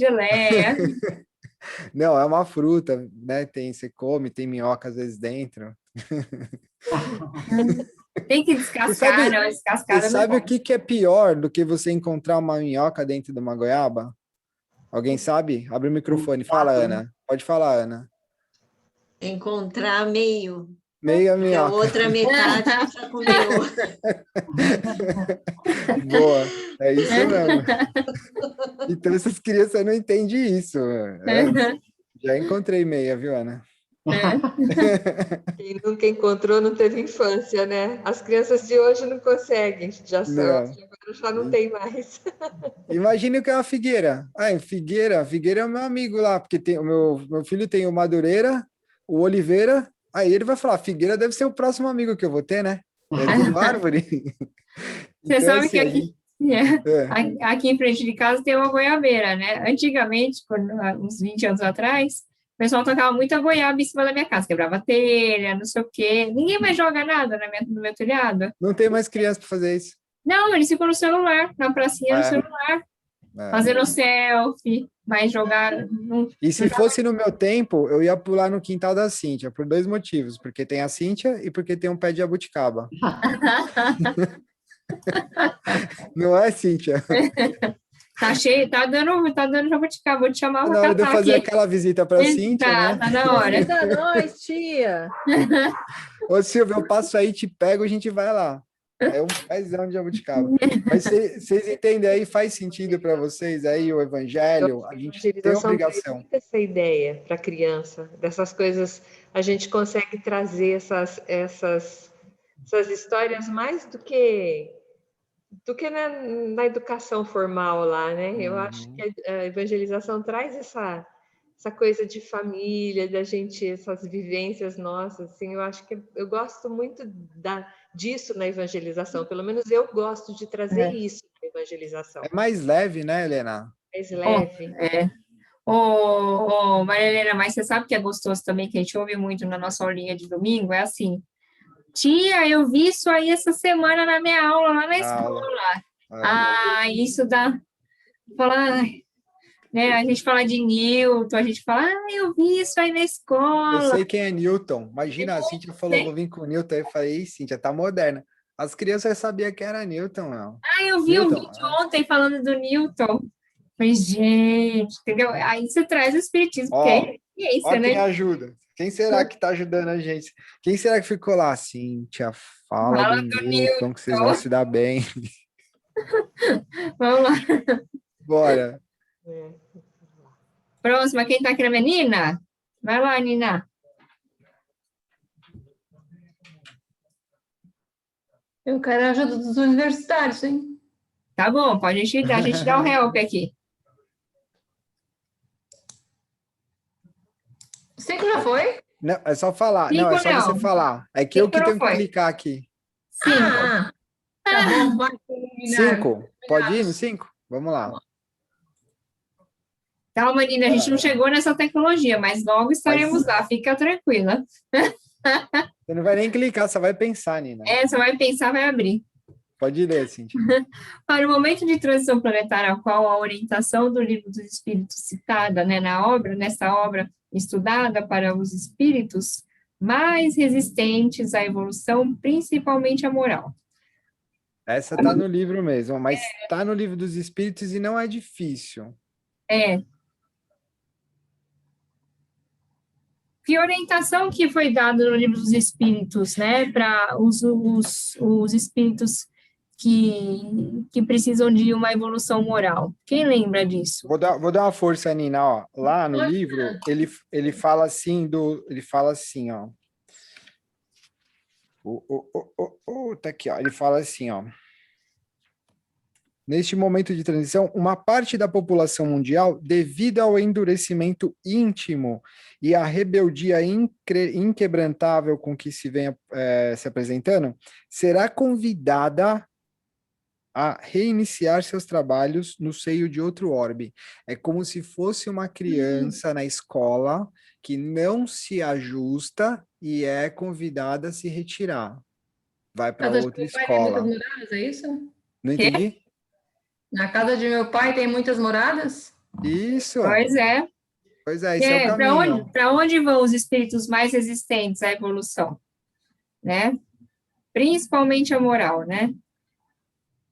Não, é uma fruta, né? Você come, tem minhoca às vezes dentro. Tem que descascar, não, descascada Você sabe o que é pior do que você encontrar uma minhoca dentro de uma goiaba? Alguém sabe? Abre o microfone, fala, Ana. Pode falar, Ana. Encontrar meia minhoca. A outra metade já comeu. Boa, é isso mesmo. Então essas crianças não entendem isso. Já encontrei meia, viu, Ana? Quem nunca encontrou não teve infância, né? As crianças de hoje não conseguem, agora já não tem mais. Imagine o que é uma figueira. Figueira é o meu amigo lá, porque o meu filho tem o Madureira, o Oliveira, aí ele vai falar, figueira deve ser o próximo amigo que eu vou ter, né? É tudo árvore. Você sabe que aqui em frente de casa tem uma goiabeira, né? Antigamente, uns 20 anos atrás, pessoal tocava muita goiaba em cima da minha casa, quebrava telha, não sei o quê. Ninguém mais joga nada no meu telhado. Não tem mais criança para fazer isso. Não, eles ficam no celular, na pracinha no celular, fazendo selfie, mas jogar... E se fosse no meu tempo, eu ia pular no quintal da Cíntia, por 2 motivos. Porque tem a Cíntia e porque tem um pé de jabuticaba. Não é, Cíntia? Tá cheio, tá dando jabuticaba, vou te chamar Tá pra na hora de eu catar fazer aqui. aquela visita para a Cíntia, né? Tá na hora. Convida nós, tia. Ô, Silvio, eu passo aí, te pego, a gente vai lá. É um pezão de jabuticaba. Mas vocês entendem aí, faz sentido para vocês aí o evangelho? A gente tem Evangelização obrigação. traz muito essa ideia para a criança, dessas coisas, a gente consegue trazer essas histórias mais do que na educação formal lá, né? Eu acho que a evangelização traz essa coisa de família, da gente, essas vivências nossas, assim, eu acho que eu gosto muito disso na evangelização, pelo menos eu gosto de trazer isso na evangelização. É mais leve, né, Helena? Mais leve. Maria Helena, mas você sabe que é gostoso também, que a gente ouve muito na nossa aulinha de domingo, é assim, tia, eu vi isso aí essa semana na minha aula, lá na escola. Isso dá... Falar, né? A gente fala de Newton, a gente fala, eu vi isso aí na escola. Eu sei quem é Newton. Imagina, a Cíntia falou, vou vir com o Newton. Eu falei, Cíntia, tá moderna. As crianças sabiam que era Newton, não. Eu vi um vídeo ontem falando do Newton. Mas, gente, entendeu? Aí você traz o espiritismo, que é ciência, né? Quem ajuda. Quem será que tá ajudando a gente? Quem será que ficou lá? Cíntia, fala do Newton, que vocês vão se dar bem. Vamos lá. Bora. Próxima, quem tá aqui na menina? Vai lá, Nina. Eu quero a ajuda dos universitários, hein? Tá bom, pode a gente dá o help aqui. 5 já foi? Não, é só falar. 5 não, é só não. você falar. É que eu que tenho que foi. clicar aqui. 5. Tá bom, vai. 5? Pode ir no 5? Vamos lá. Calma, Nina, a gente não chegou nessa tecnologia, mas logo estaremos lá, fica tranquila. Você não vai nem clicar, só vai pensar, Nina. Você vai pensar, vai abrir. Pode ler, Cíntia. Para o momento de transição planetária, a qual a orientação do Livro dos Espíritos citada, né, nessa obra estudada para os espíritos mais resistentes à evolução, principalmente a moral. Essa está no livro mesmo, mas está no Livro dos Espíritos e não é difícil. Que orientação que foi dada no Livro dos Espíritos, né, para os espíritos que precisam de uma evolução moral? Quem lembra disso? Vou dar uma força, Nina. Ó. Lá no livro, ele fala assim, ó. Tá aqui, ó. Ele fala assim, ó. Neste momento de transição, uma parte da população mundial, devido ao endurecimento íntimo e à rebeldia inquebrantável com que se vem se apresentando, será convidada a reiniciar seus trabalhos no seio de outro orbe. É como se fosse uma criança na escola que não se ajusta e é convidada a se retirar. Vai para outra escola. Tem muitas moradas, é isso? Não entendi? Na casa de meu pai tem muitas moradas? Isso. Pois é. Pois é, esse é o caminho. Para onde vão os espíritos mais resistentes à evolução? Né? Principalmente a moral, né?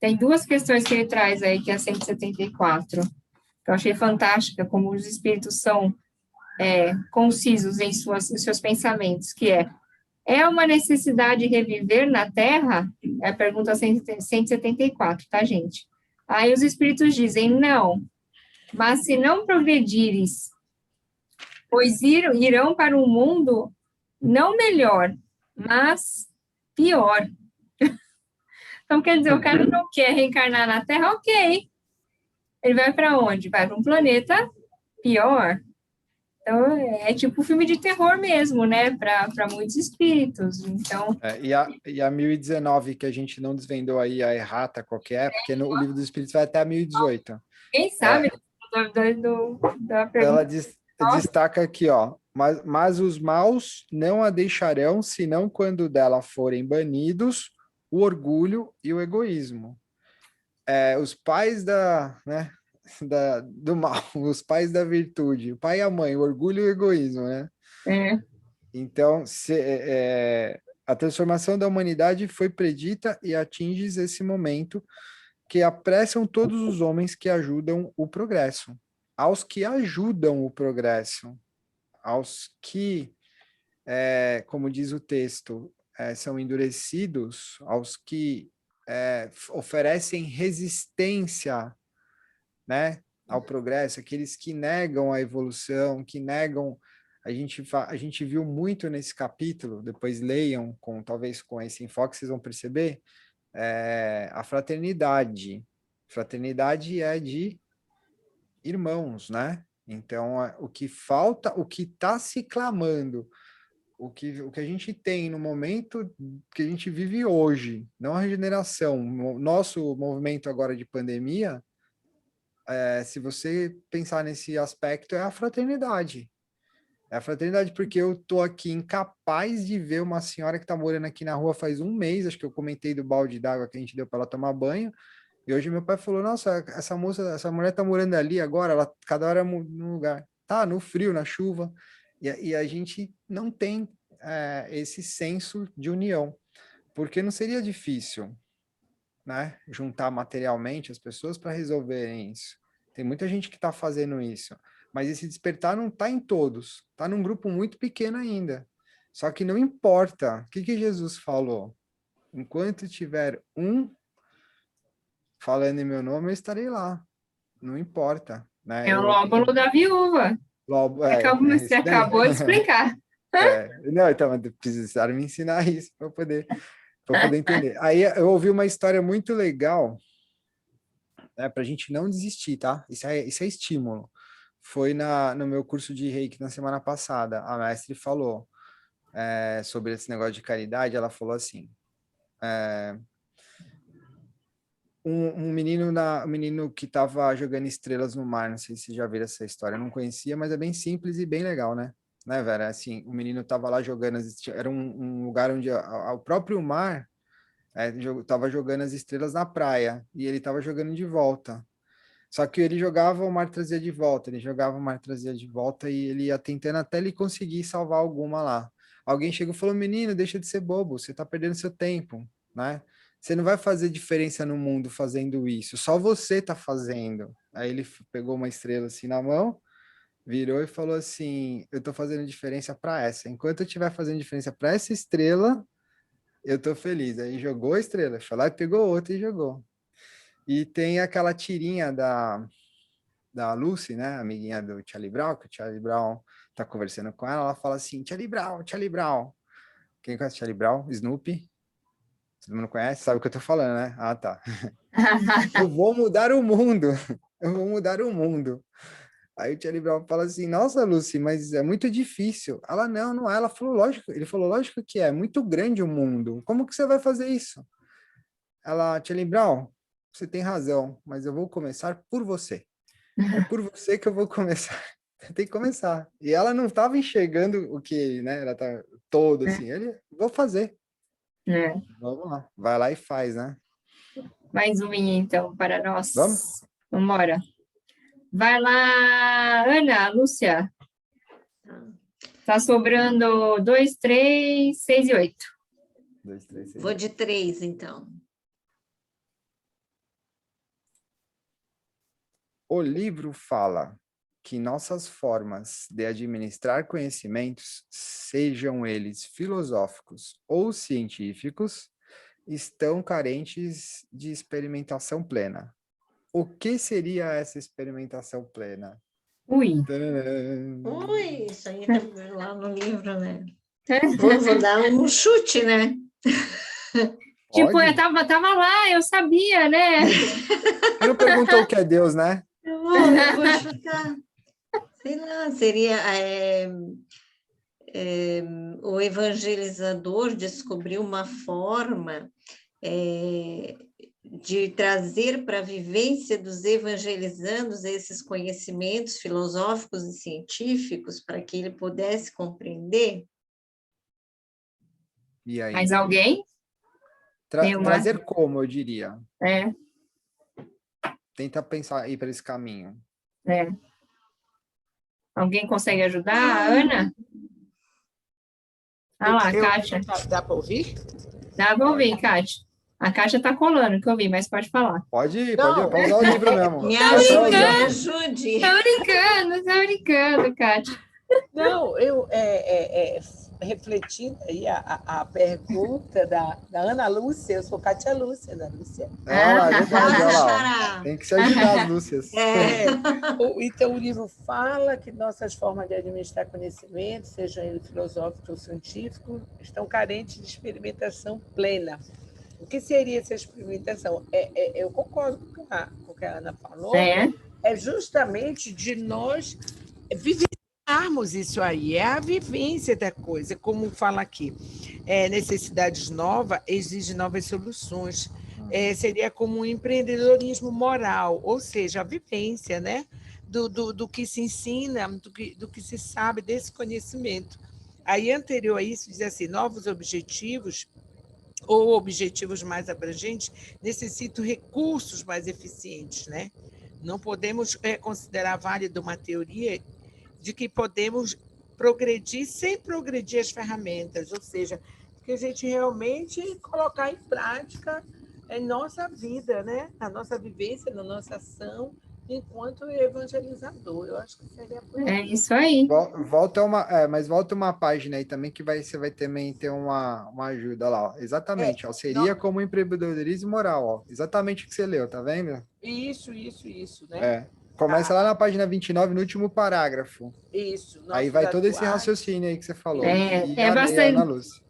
Tem 2 questões que ele traz aí, que é a 174, que eu achei fantástica, como os espíritos são concisos em seus pensamentos, que é uma necessidade reviver na Terra? É a pergunta 174, tá, gente? Aí os espíritos dizem, não, mas se não progredires, pois irão para um mundo não melhor, mas pior. Então, quer dizer, o cara não quer reencarnar na Terra, ok. Ele vai para onde? Vai para um planeta pior. Então, é tipo um filme de terror mesmo, né? Para muitos espíritos. Então... E a 1019, que a gente não desvendou aí a errata qualquer, porque o Livro dos Espíritos vai até a 1018. Quem sabe da pergunta. destaca aqui, ó. Mas os maus não a deixarão, senão quando dela forem banidos o orgulho e o egoísmo. Os pais né, do mal, os pais da virtude, o pai e a mãe, o orgulho e o egoísmo, né? É. Então, a transformação da humanidade foi predita e atinge esse momento que apressam todos os homens que ajudam o progresso. Aos que ajudam o progresso, aos que, como diz o texto, são endurecidos, aos que oferecem resistência, né, ao progresso, aqueles que negam a evolução, que negam. A gente viu muito nesse capítulo, depois leiam, talvez com esse enfoque, vocês vão perceber, a fraternidade. Fraternidade é de irmãos, né? Então, o que falta, o que está se clamando, o que a gente tem no momento que a gente vive hoje, não a regeneração, o nosso movimento agora de pandemia, se você pensar nesse aspecto, é a fraternidade. É a fraternidade, porque eu tô aqui incapaz de ver uma senhora que está morando aqui na rua faz um mês, acho que eu comentei do balde d'água que a gente deu para ela tomar banho, e hoje meu pai falou, nossa, essa mulher tá morando ali agora, ela cada hora num lugar. Tá, no frio, na chuva. E a gente não tem esse senso de união. Porque não seria difícil, né, juntar materialmente as pessoas para resolverem isso. Tem muita gente que está fazendo isso. Mas esse despertar não está em todos. Está num grupo muito pequeno ainda. Só que não importa. O que Jesus falou? Enquanto tiver um falando em meu nome, eu estarei lá. Não importa, né? É o lóbulo da viúva. Você acabou de explicar. Não, então, precisaram me ensinar isso para poder entender. Aí eu ouvi uma história muito legal, né, para a gente não desistir, tá? Isso é estímulo. Foi no meu curso de Reiki na semana passada. A mestre falou sobre esse negócio de caridade. Ela falou assim: um menino que estava jogando estrelas no mar, não sei se vocês já viram essa história, eu não conhecia, mas é bem simples e bem legal, né? Vera? Assim, o menino estava lá jogando, era um lugar onde o próprio mar estava jogando as estrelas na praia, e ele estava jogando de volta. Só que ele jogava, o mar trazia de volta, ele jogava, o mar trazia de volta, e ele ia tentando até ele conseguir salvar alguma lá. Alguém chegou e falou, menino, deixa de ser bobo, você está perdendo seu tempo, né? Você não vai fazer diferença no mundo fazendo isso, só você está fazendo. Aí ele pegou uma estrela assim na mão, virou e falou assim, eu estou fazendo diferença para essa. Enquanto eu estiver fazendo diferença para essa estrela, eu estou feliz. Aí jogou a estrela, foi lá e pegou outra e jogou. E tem aquela tirinha da Lucy, né, amiguinha do Charlie Brown, que o Charlie Brown tá conversando com ela fala assim, Charlie Brown. Quem conhece Charlie Brown? Snoopy? Todo mundo conhece? Sabe o que eu tô falando, né? Ah, tá. Eu vou mudar o mundo. Eu vou mudar o mundo. Aí o Charlie Brown fala assim, nossa, Lucy, mas é muito difícil. Ela, não é. Ela falou, lógico. Ele falou, lógico que é muito grande o mundo. Como que você vai fazer isso? Ela, Charlie Brown, você tem razão, mas eu vou começar por você. É por você que eu vou começar. Tem que começar. E ela não estava enxergando o que, né? Ela tá todo assim. Ele, vou fazer. Vamos lá. Vai lá e faz, né? Mais uma, então, para nós. Vamos? Vamos embora. Vai lá, Ana, Lúcia. Tá sobrando 2, 3, 6 e 8. 2, 3, 6. Vou de 3, então. O livro fala que nossas formas de administrar conhecimentos, sejam eles filosóficos ou científicos, estão carentes de experimentação plena. O que seria essa experimentação plena? Ui. Ui, isso aí tá lá no livro, né? Vou dar um chute, né? Tipo, eu tava lá, eu sabia, né? Você não perguntou o que é Deus, né? Eu vou chutar. Sei lá, seria o evangelizador descobriu uma forma de trazer para a vivência dos evangelizandos esses conhecimentos filosóficos e científicos para que ele pudesse compreender? E aí? Mais alguém? Tem uma- Trazer como, eu diria. É, Tenta pensar, ir para esse caminho. é. Alguém consegue ajudar? A Ana? Ah lá, a Kátia. Dá para ouvir? Dá pra ouvir, Kátia. A Kátia tá colando, que eu vi, mas pode falar. Pode ir, Não. pode usar o livro mesmo. Me Pode ajude, usar. me ajude. Tá brincando, Kátia. Não, eu refletindo aí a pergunta da Ana Lúcia, eu sou Cátia Lúcia, da Lúcia. Olha lá, é verdade, olha lá. Xará. Tem que se ajudar as Lúcias. Então, o livro fala que nossas formas de administrar conhecimento, sejam ele filosófico ou científico, estão carentes de experimentação plena. O que seria essa experimentação? Eu concordo com o que a Ana falou, é justamente de nós vivenciarmos isso aí, é a vivência da coisa, como fala aqui. Necessidades novas exigem novas soluções. Seria como um empreendedorismo moral, ou seja, a vivência, né? do que se ensina, do que se sabe desse conhecimento. Aí, anterior a isso, diz assim, novos objetivos ou objetivos mais abrangentes necessitam recursos mais eficientes, né? Não podemos considerar válida uma teoria de que podemos progredir sem progredir as ferramentas, ou seja, que a gente realmente colocar em prática em nossa vida, né? Na nossa vivência, na nossa ação, enquanto evangelizador. Eu acho que seria por aí. É isso aí. Mas volta uma página aí também que você vai também ter uma ajuda lá. Ó. Exatamente, ó, seria como empreendedorismo moral. Ó. Exatamente o que você leu, tá vendo? Isso, né? Começa lá na página 29, no último parágrafo. Isso. Aí vai todo esse raciocínio aí que você falou. Bastante. Ana Lúcia.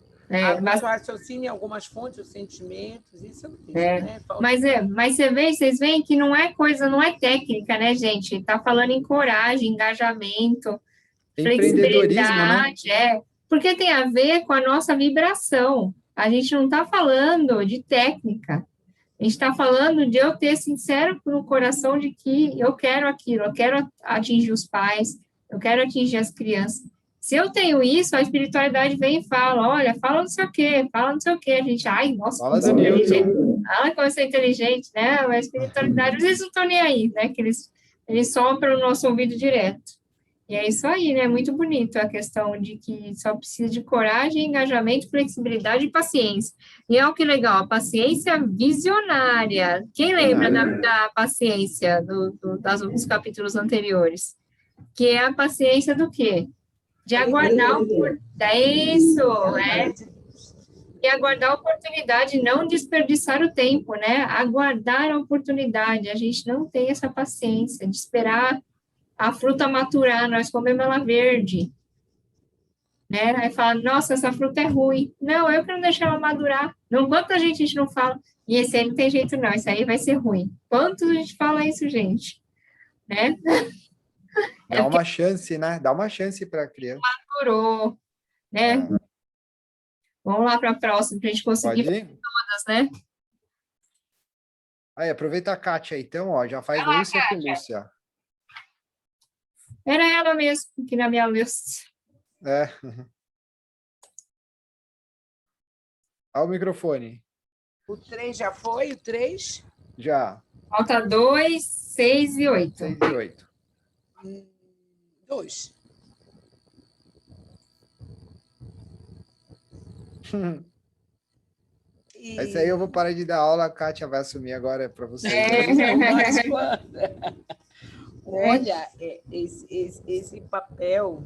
Nosso raciocínio, algumas fontes, os sentimentos, isso né? Mas vocês veem que não é técnica, né, gente? Tá falando em coragem, engajamento, flexibilidade, né? Porque tem a ver com a nossa vibração. A gente não tá falando de técnica. A gente está falando de eu ter sincero no coração de que eu quero aquilo, eu quero atingir os pais, eu quero atingir as crianças. Se eu tenho isso, a espiritualidade vem e fala, olha, fala não sei o quê, a gente, ai, nossa, fala do inteligente. Fala como você é inteligente, né? A espiritualidade, eles não estão nem aí, né? Que eles sopram no nosso ouvido direto. E é isso aí, né? Muito bonito a questão de que só precisa de coragem, engajamento, flexibilidade e paciência. E olha que legal, a paciência visionária. Quem lembra da paciência dos capítulos anteriores? Que é a paciência do quê? De aguardar E aguardar a oportunidade, não desperdiçar o tempo, né? Aguardar a oportunidade. A gente não tem essa paciência de esperar a fruta maturar, nós comemos ela verde, né? Aí fala, nossa, essa fruta é ruim. Não, eu que não deixo ela madurar. Não, quanta gente a gente não fala, e esse aí não tem jeito não, esse aí vai ser ruim. Quanto a gente fala isso, gente? Né? Dá uma chance, né? Dá uma chance para a criança. Maturou, né? Vamos lá para a próxima, para a gente conseguir fazer todas, né? Aí, aproveita a Kátia aí, então, ó, já faz Lúcia com Lúcia. Era ela mesmo, aqui na minha lista. Olha o microfone. O 3 já foi? O 3? Já. Falta 2, 6 e 8. 6 e 8. 2. Essa aí eu vou parar de dar aula, a Kátia vai assumir agora para vocês. Olha, esse papel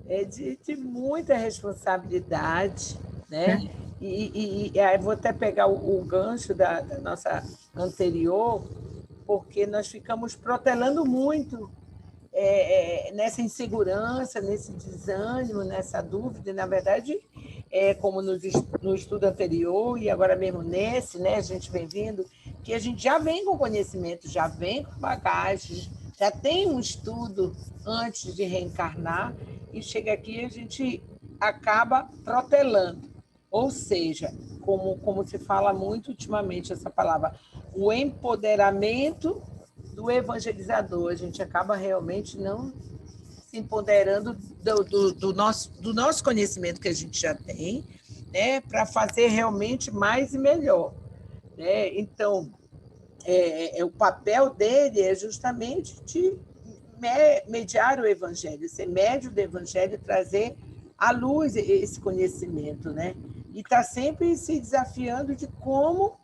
é de muita responsabilidade, né? E aí vou até pegar o gancho da nossa anterior, porque nós ficamos protelando muito nessa insegurança, nesse desânimo, nessa dúvida, e, na verdade, como no estudo anterior e agora mesmo nesse, né, a gente vem vindo, que a gente já vem com conhecimento, já vem com bagagem, já tem um estudo antes de reencarnar, e chega aqui e a gente acaba protelando. Ou seja, como se fala muito ultimamente essa palavra, o empoderamento do evangelizador. A gente acaba realmente não se empoderando do nosso conhecimento que a gente já tem, né, para fazer realmente mais e melhor, né? Então, o papel dele é justamente de mediar o evangelho, ser médio do evangelho, trazer à luz esse conhecimento, né? E está sempre se desafiando de como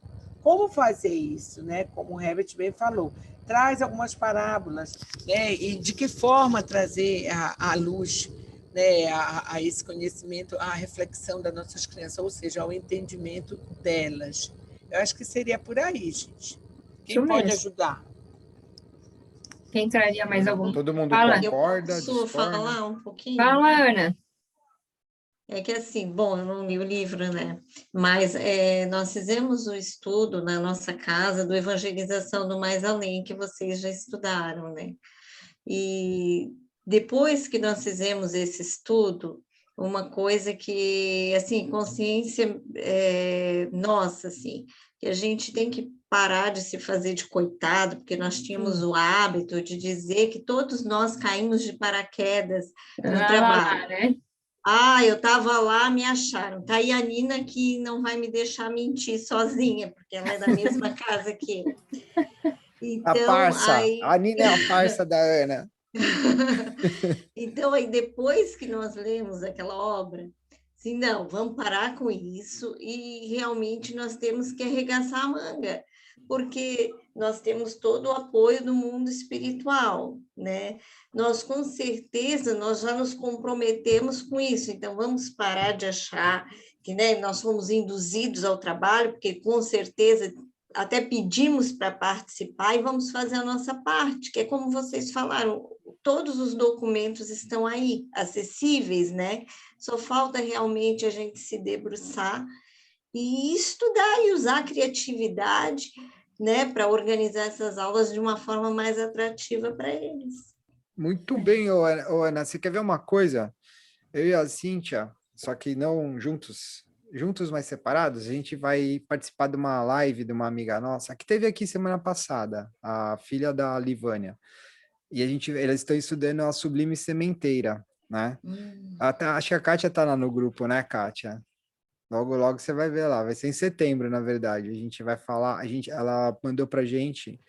fazer isso, né? Como o Herbert bem falou, traz algumas parábolas, né? E de que forma trazer à luz, né, a esse conhecimento, a reflexão das nossas crianças, ou seja, ao entendimento delas. Eu acho que seria por aí, gente. Quem Isso pode mesmo. ajudar? Quem traria mais algum? Todo mundo Fala. Eu concorda, posso discorda? falar um pouquinho? Fala, Ana. É que assim, bom, eu não li o livro, né? Mas nós fizemos o estudo na nossa casa do Evangelização do Mais Além, que vocês já estudaram, né? E depois que nós fizemos esse estudo, uma coisa que, assim, consciência nossa, assim, que a gente tem que parar de se fazer de coitado, porque nós tínhamos o hábito de dizer que todos nós caímos de paraquedas no trabalho. Lá, né? Eu estava lá, me acharam. Tá aí a Nina, que não vai me deixar mentir sozinha, porque ela é da mesma casa que eu. A Então, parça, a Nina é a parça da Ana. Então, aí depois que nós lemos aquela obra, assim, não, vamos parar com isso e realmente nós temos que arregaçar a manga, porque nós temos todo o apoio do mundo espiritual, né? Nós, com certeza, nós já nos comprometemos com isso, então vamos parar de achar que, né, nós fomos induzidos ao trabalho, porque com certeza até pedimos para participar e vamos fazer a nossa parte, que é como vocês falaram, todos os documentos estão aí, acessíveis, né? Só falta realmente a gente se debruçar e estudar e usar a criatividade, né, para organizar essas aulas de uma forma mais atrativa para eles. Muito bem, ô Ana. Você quer ver uma coisa? Eu e a Cíntia, só que não juntos, mas separados, a gente vai participar de uma live de uma amiga nossa, que teve aqui semana passada, a filha da Livânia. E eles estão estudando a Sublime Sementeira, né? Acho que a Kátia está lá no grupo, né, Kátia? Logo, logo você vai ver lá. Vai ser em setembro, na verdade. A gente vai falar. Ela mandou para a gente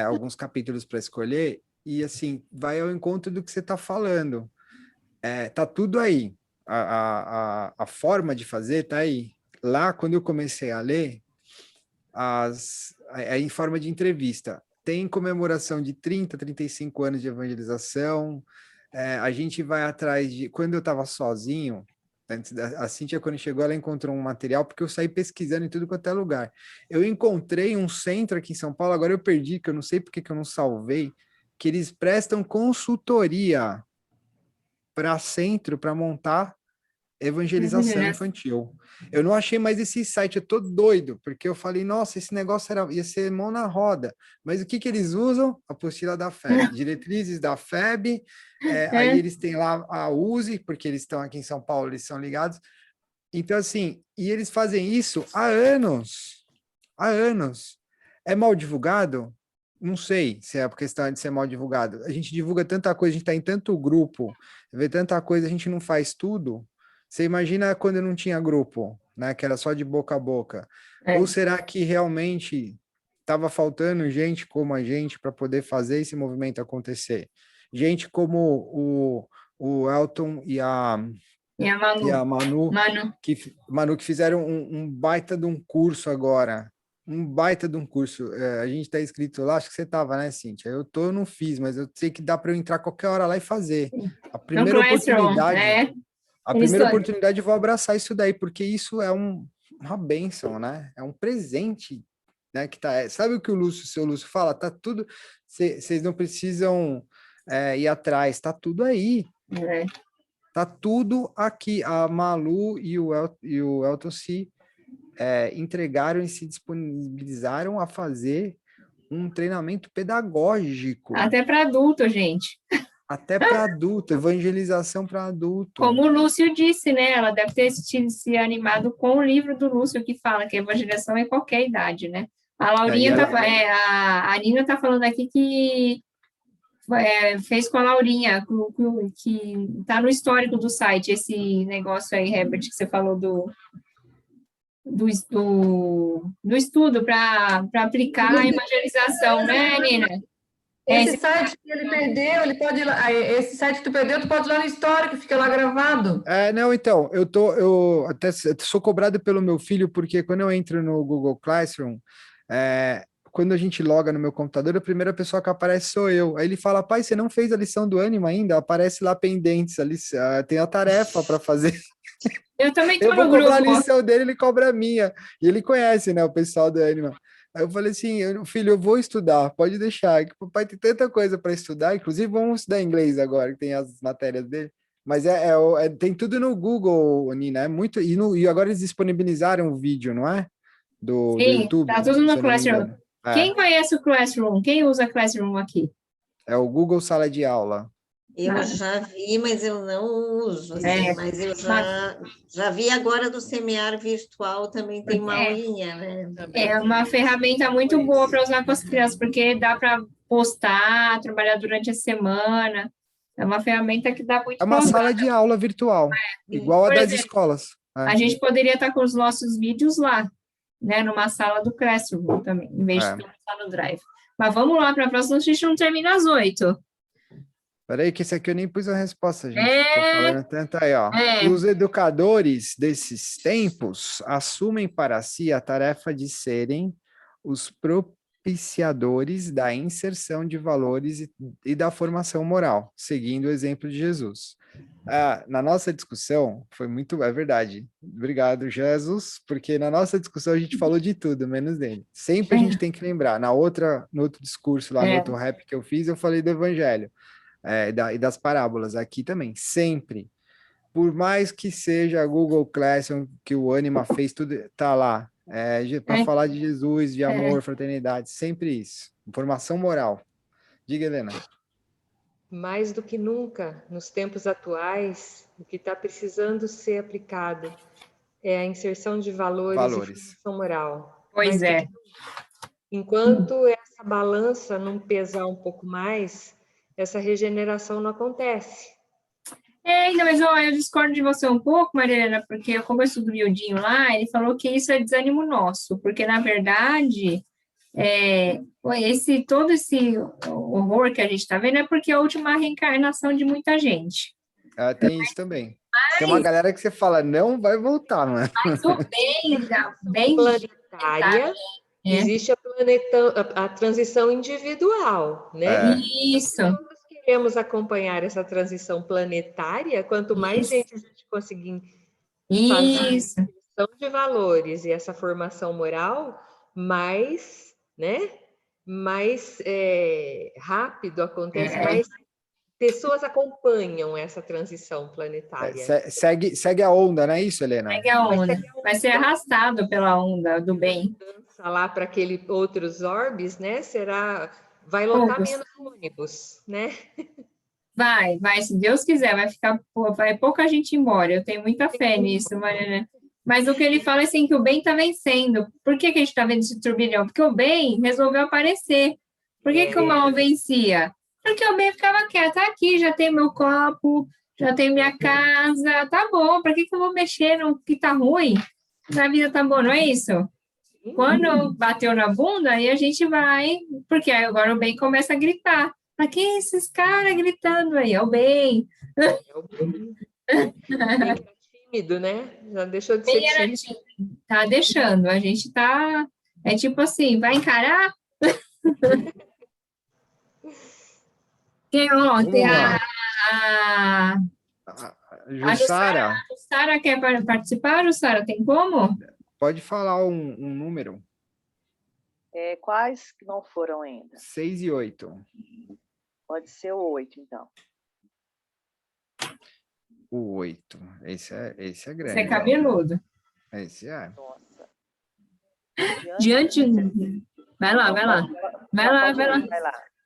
alguns capítulos para escolher e assim vai ao encontro do que você está falando. Tá tudo aí. A forma de fazer tá aí. Lá, quando eu comecei a ler, em forma de entrevista. Tem comemoração de 30, 35 anos de evangelização. A gente vai atrás de... Quando eu estava sozinho, a Cíntia, quando chegou, ela encontrou um material, porque eu saí pesquisando em tudo quanto é lugar. Eu encontrei um centro aqui em São Paulo, agora eu perdi, que eu não sei porque que eu não salvei, que eles prestam consultoria para centro, para montar evangelização infantil. Eu não achei mais esse site, eu tô doido, porque eu falei, nossa, esse negócio ia ser mão na roda. Mas o que eles usam? A apostila da FEB, diretrizes da FEB, aí eles têm lá a USE, porque eles estão aqui em São Paulo, eles são ligados. Então, assim, e eles fazem isso há anos. Há anos. É mal divulgado? Não sei se é a questão de ser mal divulgado. A gente divulga tanta coisa, a gente está em tanto grupo, vê tanta coisa, a gente não faz tudo. Você imagina quando não tinha grupo, né? Que era só de boca a boca. Ou será que realmente estava faltando gente como a gente para poder fazer esse movimento acontecer? Gente como o Elton e a Manu, que fizeram um baita de um curso agora. Um baita de um curso. A gente está inscrito lá, acho que você estava, né, Cíntia? Eu não fiz, mas eu sei que dá para eu entrar qualquer hora lá e fazer. A primeira oportunidade... A primeira oportunidade eu vou abraçar isso daí, porque isso é uma bênção, né? É um presente, né? Que tá, sabe o que o seu Lúcio fala? Tá tudo, vocês não precisam ir atrás, tá tudo aí. Tá tudo aqui. A Malu e o Elton se entregaram e se disponibilizaram a fazer um treinamento pedagógico. Até para adulto, gente. Até para adulto, evangelização para adulto. Como o Lúcio disse, né? Ela deve ter se animado com o livro do Lúcio, que fala que a evangelização é em qualquer idade, né? A Laurinha a Nina tá falando aqui que fez com a Laurinha, que tá no histórico do site, esse negócio aí, Herbert, que você falou do estudo para aplicar a evangelização, né, Nina? Esse site que ele perdeu, ele pode ir lá, esse site que tu perdeu, tu pode ir lá no histórico, fica lá gravado. Não, então, eu até sou cobrado pelo meu filho, porque quando eu entro no Google Classroom, quando a gente loga no meu computador, a primeira pessoa que aparece sou eu. Aí ele fala, pai, você não fez a lição do Anima ainda? Aparece lá pendentes, tem a tarefa para fazer. Eu também tô Eu vou no cobrar grupo. a lição dele, ele cobra a minha. E ele conhece, né, o pessoal do Anima. Aí eu falei assim, filho, eu vou estudar, pode deixar, que o papai tem tanta coisa para estudar, inclusive vamos estudar inglês agora, que tem as matérias dele. Mas tem tudo no Google, Nina, é muito. E agora eles disponibilizaram o vídeo, não é? Do YouTube. Tá tudo no se eu não me Classroom. engano. Quem conhece o Classroom? Quem usa Classroom aqui? É o Google Sala de Aula. Eu já vi, mas eu não uso. Assim, mas eu já vi agora do Semear Virtual, também tem uma aulinha, né? É uma ferramenta muito boa para usar com as crianças, porque dá para postar, trabalhar durante a semana. É uma ferramenta que dá muito É uma sala de aula virtual, igual a das escolas. A gente poderia estar com os nossos vídeos lá, né, numa sala do Classroom também, em vez de estar no Drive. Mas vamos lá para a próxima, a gente não termina às 8. Peraí, que esse aqui eu nem pus a resposta, gente. Tô falando tanto aí, ó. Os educadores desses tempos assumem para si a tarefa de serem os propiciadores da inserção de valores e da formação moral, seguindo o exemplo de Jesus. Na nossa discussão, foi muito... É verdade. Obrigado, Jesus, porque na nossa discussão a gente falou de tudo, menos dele. Sempre a gente tem que lembrar. No outro discurso lá, no outro rap que eu fiz, eu falei do evangelho. E das parábolas aqui também, sempre. Por mais que seja Google Classroom, que o Anima fez, tudo tá lá. Para falar de Jesus, de amor, fraternidade, sempre isso. Informação moral. Diga, Helena. Mais do que nunca, nos tempos atuais, o que está precisando ser aplicado é a inserção de valores. E formação moral. Pois é. Enquanto essa balança não pesar um pouco mais, essa regeneração não acontece. Mas eu discordo de você um pouco, Marilena, porque como eu estudo o miudinho lá, ele falou que isso é desânimo nosso, porque, na verdade, todo esse horror que a gente está vendo é porque é a última reencarnação de muita gente. Tem isso também. Tem uma galera que você fala, não vai voltar, mano. Mas o bem planetária, existe a transição individual, né? Isso. Nós queremos acompanhar essa transição planetária, quanto mais gente a gente conseguir fazer a inserção de valores e essa formação moral, mais rápido acontece, mais pessoas acompanham essa transição planetária. Segue a onda, não é isso, Helena? Segue a onda. Vai ser arrastado pela onda do bem. Lá para aqueles outros orbes, né? Vai lotar menos ônibus, né? Vai, se Deus quiser, vai pouca gente embora. Eu tenho muita fé nisso, Mariana. Mas o que ele fala é assim, que o bem está vencendo. Por que a gente está vendo esse turbilhão? Porque o bem resolveu aparecer. Por que o mal vencia? Porque o bem ficava quieto. Aqui, já tem meu copo, já tem minha casa, tá bom. Para que eu vou mexer no que tá ruim? Na vida tá bom, não é isso? Quando bateu na bunda, aí a gente vai... Porque aí agora o bem começa a gritar. Mas quem é esses caras gritando aí? É o bem. É o bem. Tímido, né? Já deixou de ser tímido. Tá deixando. A gente tá... É tipo assim, vai encarar? Tem a Jussara. Jussara quer participar, Jussara? Tem como? Pode falar um número. Quais que não foram ainda? 6 e 8. Pode ser o 8, então. O 8. Esse é grande. Esse é cabeludo. Esse é. Nossa. Diante... Vai lá.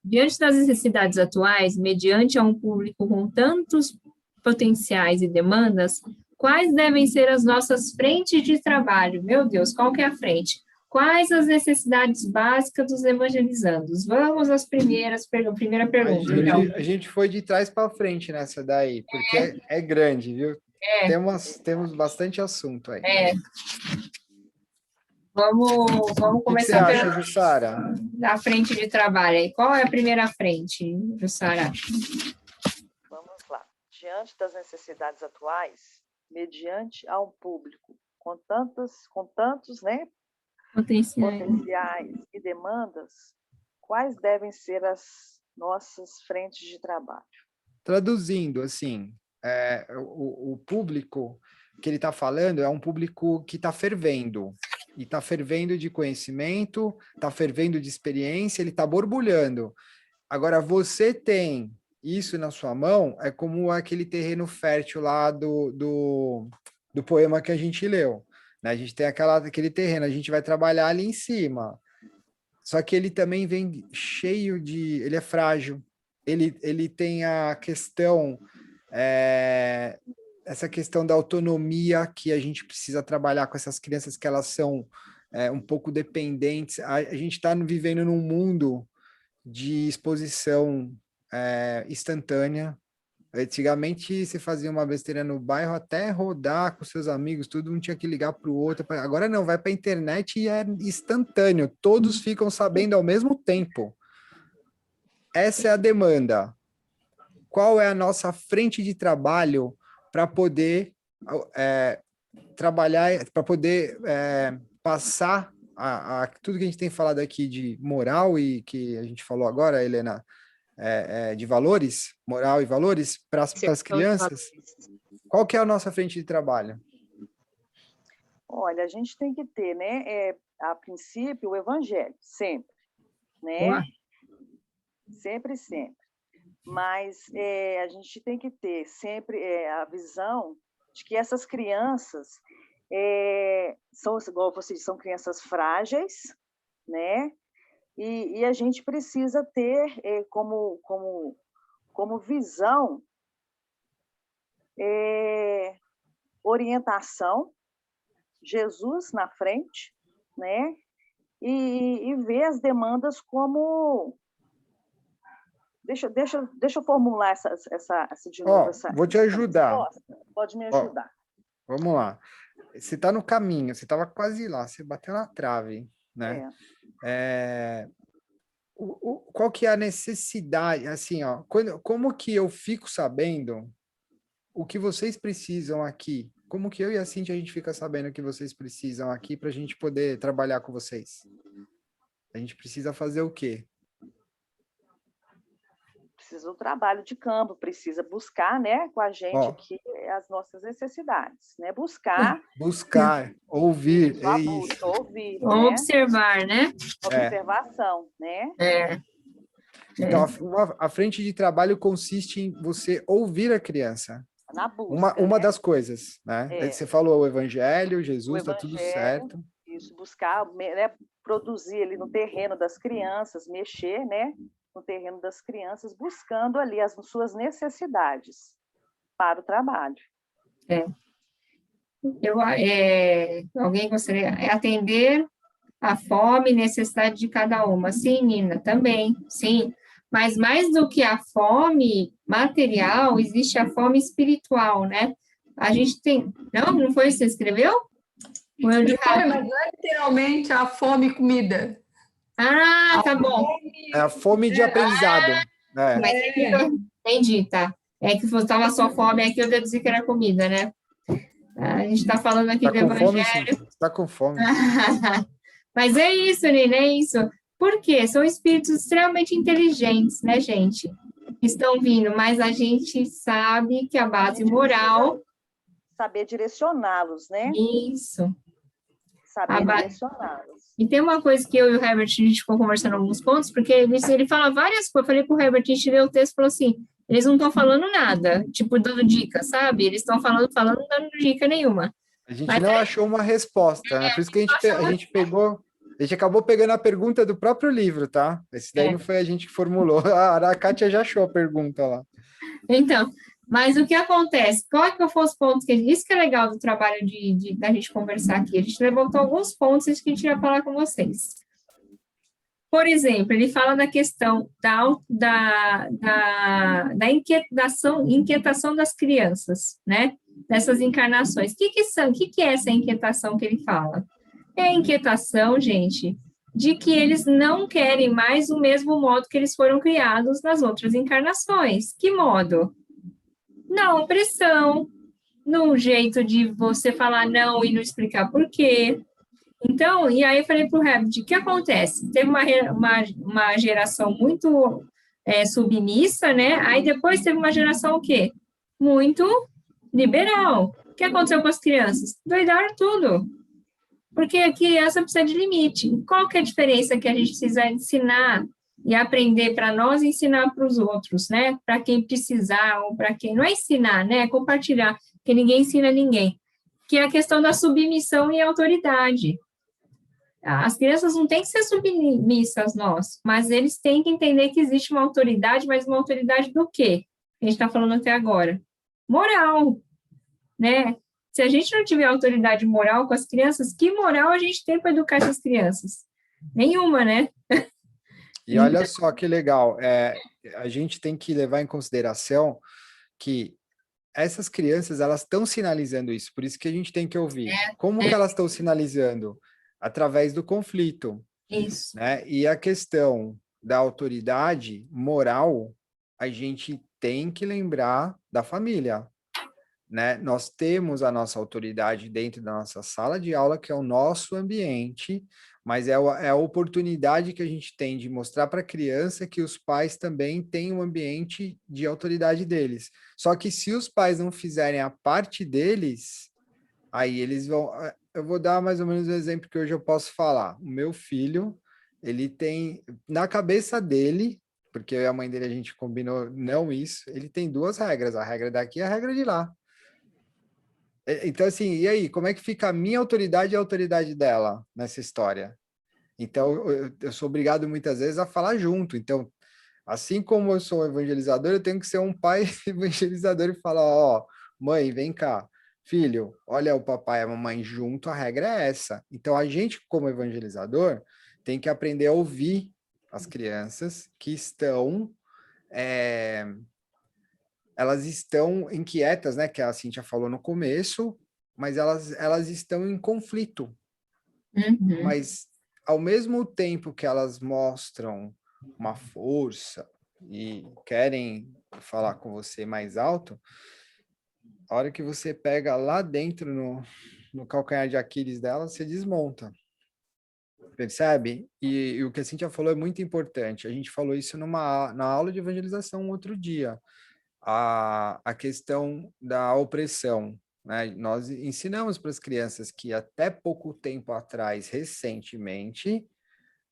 Diante das necessidades atuais, mediante a um público com tantos potenciais e demandas, quais devem ser as nossas frentes de trabalho? Meu Deus, qual que é a frente? Quais as necessidades básicas dos evangelizandos? Vamos às primeira pergunta. Então. A gente foi de trás para frente nessa daí, porque é grande, viu? Temos bastante assunto aí. Vamos começar o que você acha, Jussara? Da frente de trabalho aí. Qual é a primeira frente, Jussara? Vamos lá. Diante das necessidades atuais, mediante a um público com tantos, né, potenciais e demandas, quais devem ser as nossas frentes de trabalho? Traduzindo, assim, o público que ele está falando é um público que está fervendo, e está fervendo de conhecimento, está fervendo de experiência, ele está borbulhando. Agora, você tem isso na sua mão, é como aquele terreno fértil lá do poema que a gente leu. Né? A gente tem aquele terreno, a gente vai trabalhar ali em cima. Só que ele também vem cheio de... Ele é frágil. Ele tem a questão... essa questão da autonomia que a gente precisa trabalhar com essas crianças, que elas são um pouco dependentes. A gente está vivendo num mundo de exposição instantânea. Antigamente, você fazia uma besteira no bairro, até rodar com seus amigos, tudo, um tinha que ligar para o outro. Agora não, vai para a internet e é instantâneo. Todos ficam sabendo ao mesmo tempo. Essa é a demanda. Qual é a nossa frente de trabalho para poder trabalhar, para poder passar tudo que a gente tem falado aqui de moral e que a gente falou agora, Helena, de valores, moral e valores para as crianças? Qual que é a nossa frente de trabalho? Olha, a gente tem que ter, né, a princípio, o evangelho, sempre, né? Sempre. Mas a gente tem que ter sempre a visão de que essas crianças são, igual vocês, são crianças frágeis, né? E a gente precisa ter como visão orientação, Jesus na frente, né? E ver as demandas como... Deixa eu formular essa de novo. Vou te ajudar. Pode me ajudar. Vamos lá. Você está no caminho, você estava quase lá, você bateu na trave, né? Qual que é a necessidade? Assim, como que eu fico sabendo o que vocês precisam aqui? Como que eu e a Cíntia, a gente fica sabendo o que vocês precisam aqui para a gente poder trabalhar com vocês? A gente precisa fazer o quê? Precisa do trabalho de campo, precisa buscar, né, com a gente aqui as nossas necessidades, né? Buscar, ouvir, isso. Ouvir, observar, né? Observação, né? Então, a frente de trabalho consiste em você ouvir a criança. Na busca, uma das coisas, né? Você falou o evangelho, Jesus, está tudo certo. Isso, buscar, né, produzir ali no terreno das crianças, mexer, né? No terreno das crianças, buscando ali as suas necessidades para o trabalho. Alguém gostaria de atender a fome e necessidade de cada uma? Sim, Nina, também, sim. Mas mais do que a fome material, existe a fome espiritual, né? A gente tem... Não foi isso que você escreveu? Mas não é literalmente a fome e comida. Ah, tá bom. É a fome de aprendizado. Entendi, tá. É que estava só fome, é que eu deduzi que era comida, né? A gente está falando aqui do evangelho. Está com fome. Mas é isso, Nina, é isso. Por quê? São espíritos extremamente inteligentes, né, gente? Que estão vindo, mas a gente sabe que a base moral... Saber direcioná-los, né? Isso. Saber direcioná-los. E tem uma coisa que eu e o Herbert, a gente ficou conversando alguns pontos, porque ele fala várias coisas. Eu falei para o Herbert, a gente leu o texto e falou assim, eles não estão falando nada, tipo, dando dica, sabe? Eles estão falando, não dando dica nenhuma. A gente não achou uma resposta, né? Por isso que a gente pegou A gente acabou pegando a pergunta do próprio livro, tá? Esse daí não foi a gente que formulou. A Kátia já achou a pergunta lá. Então, mas o que acontece? Qual que foram os pontos que... Isso que é legal do trabalho da gente conversar aqui. A gente levantou alguns pontos que a gente vai falar com vocês. Por exemplo, ele fala da questão da inquietação das crianças, né? Dessas encarnações. O que é essa inquietação que ele fala? É a inquietação, gente, de que eles não querem mais o mesmo modo que eles foram criados nas outras encarnações. Que modo? Na opressão, no jeito de você falar não e não explicar por quê. Então, e aí eu falei para o Herbert, o que acontece? Teve uma geração muito submissa, né? Aí depois teve uma geração o quê? Muito liberal. O que aconteceu com as crianças? Doidaram tudo. Porque a criança precisa de limite. Qual que é a diferença que a gente precisa ensinar e aprender para nós e ensinar para os outros, né? Para quem precisar ou para quem... Não é ensinar, né? É compartilhar, porque ninguém ensina ninguém. Que é a questão da submissão e autoridade. As crianças não têm que ser submissas nós, mas eles têm que entender que existe uma autoridade, mas uma autoridade do quê? A gente está falando até agora. Moral, né? Se a gente não tiver autoridade moral com as crianças, que moral a gente tem para educar essas crianças? Nenhuma, né? E olha só que legal, a gente tem que levar em consideração que essas crianças, elas estão sinalizando isso, por isso que a gente tem que ouvir. Como que elas estão sinalizando? Através do conflito. Isso. Né? E a questão da autoridade moral, a gente tem que lembrar da família. Né? Nós temos a nossa autoridade dentro da nossa sala de aula, que é o nosso ambiente, mas é a oportunidade que a gente tem de mostrar para a criança que os pais também têm um ambiente de autoridade deles. Só que se os pais não fizerem a parte deles, aí eles vão... Eu vou dar mais ou menos o exemplo que hoje eu posso falar. O meu filho, ele tem, na cabeça dele, porque eu e a mãe dele a gente combinou não isso, ele tem duas regras, a regra daqui e a regra de lá. Então, assim, e aí, como é que fica a minha autoridade e a autoridade dela nessa história? Então, eu sou obrigado muitas vezes a falar junto. Então, assim como eu sou um evangelizador, eu tenho que ser um pai evangelizador e falar, ó, mãe, vem cá. Filho, olha o papai e a mamãe junto, a regra é essa. Então, a gente, como evangelizador, tem que aprender a ouvir as crianças que estão... elas estão inquietas, né? Que a Cíntia falou no começo, mas elas estão em conflito. Uhum. Mas, ao mesmo tempo que elas mostram uma força e querem falar com você mais alto... A hora que você pega lá dentro no calcanhar de Aquiles dela, você desmonta. Percebe? E o que a Cíntia falou é muito importante. A gente falou isso na aula de evangelização um outro dia. A questão da opressão. Né? Nós ensinamos para as crianças que até pouco tempo atrás, recentemente,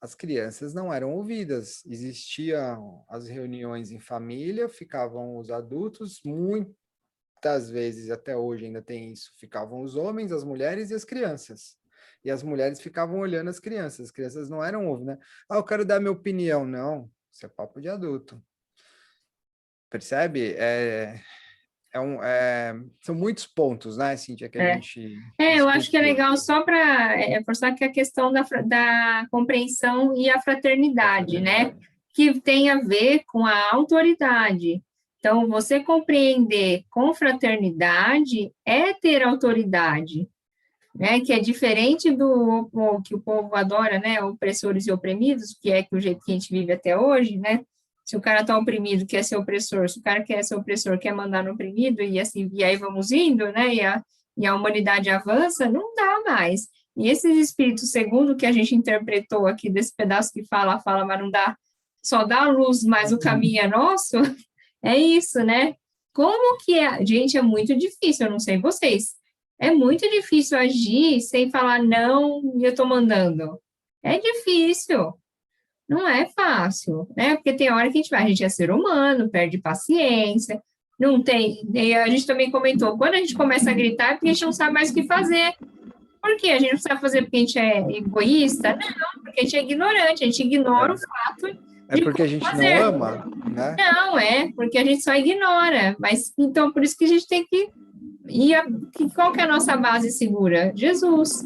as crianças não eram ouvidas. Existiam as reuniões em família, ficavam os adultos, muitas vezes, até hoje ainda tem isso, ficavam os homens, as mulheres e as crianças. E as mulheres ficavam olhando as crianças não eram ouvidas, né? Ah, eu quero dar minha opinião. Não, isso é papo de adulto. Percebe? São muitos pontos, né, Cíntia, que a gente... eu acho que é legal só para reforçar que a questão da compreensão e a fraternidade, né? Que tem a ver com a autoridade. Então, você compreender com fraternidade é ter autoridade, né? Que é diferente do que o povo adora, né? Opressores e oprimidos, que é o jeito que a gente vive até hoje, né? Se o cara está oprimido, quer ser opressor, se o cara quer ser opressor, quer mandar no oprimido, e assim, e aí vamos indo, né? E a humanidade avança, não dá mais. E esses espíritos, segundo o que a gente interpretou aqui desse pedaço que fala, mas não dá, só dá a luz, mas o caminho é nosso, é isso, né? Como que é? Gente, é muito difícil, eu não sei vocês, é muito difícil agir sem falar não e eu estou mandando. É difícil. Não é fácil, né? Porque tem hora que a gente é ser humano, perde paciência, não tem... E a gente também comentou, quando a gente começa a gritar, é porque a gente não sabe mais o que fazer. Por quê? A gente não precisa fazer porque a gente é egoísta? Não, porque a gente é ignorante, a gente ignora o fato É de porque a como gente fazer. não ama, né? Não, porque a gente só ignora. Mas, então, por isso que a gente tem que... qual que é a nossa base segura? Jesus,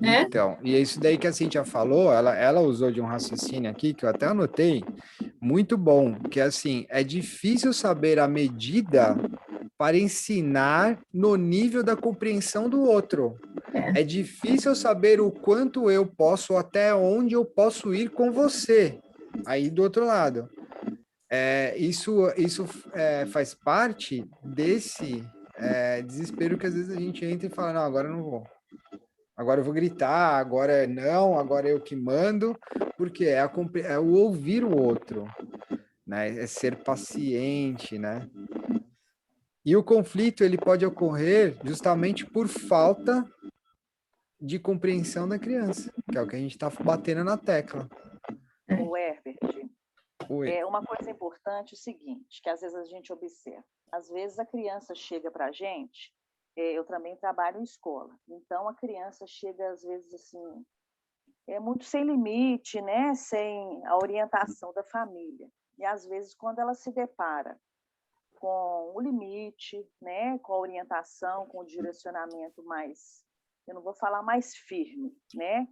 né? Então, e é isso daí que a Cíntia falou, ela usou de um raciocínio aqui, que eu até anotei, muito bom, que assim, é difícil saber a medida para ensinar no nível da compreensão do outro. É difícil saber o quanto eu posso, até onde eu posso ir com você, aí do outro lado. Isso faz parte desse desespero que às vezes a gente entra e fala, não, agora eu não vou. Agora eu vou gritar, agora não, agora eu que mando, porque é o ouvir o outro, né? É ser paciente, né? E o conflito, ele pode ocorrer justamente por falta de compreensão da criança, que é o que a gente está batendo na tecla. O Herbert, uma coisa importante é o seguinte, que às vezes a gente observa. Às vezes a criança chega para a gente, eu também trabalho em escola, então a criança chega às vezes assim, muito sem limite, né? Sem a orientação da família. E às vezes quando ela se depara com o limite, né? Com a orientação, com o direcionamento mais, eu não vou falar mais firme, né?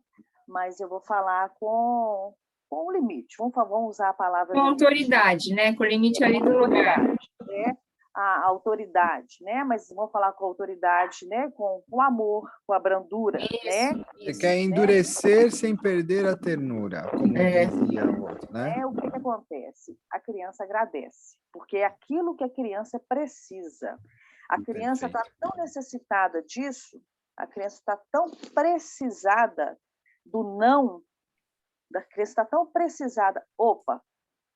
Mas eu vou falar com o limite. Vamos usar a palavra com autoridade, né? Com o limite ali do lugar. Né? A autoridade, né? Mas vamos falar com a autoridade, né? Com o amor, com a brandura, isso, né? Você quer endurecer, né? Sem perder a ternura, como dizia o outro, né? O que acontece? A criança agradece, porque é aquilo que a criança precisa. A criança está tão necessitada disso, a criança está tão precisada do não, da criança está tão precisada,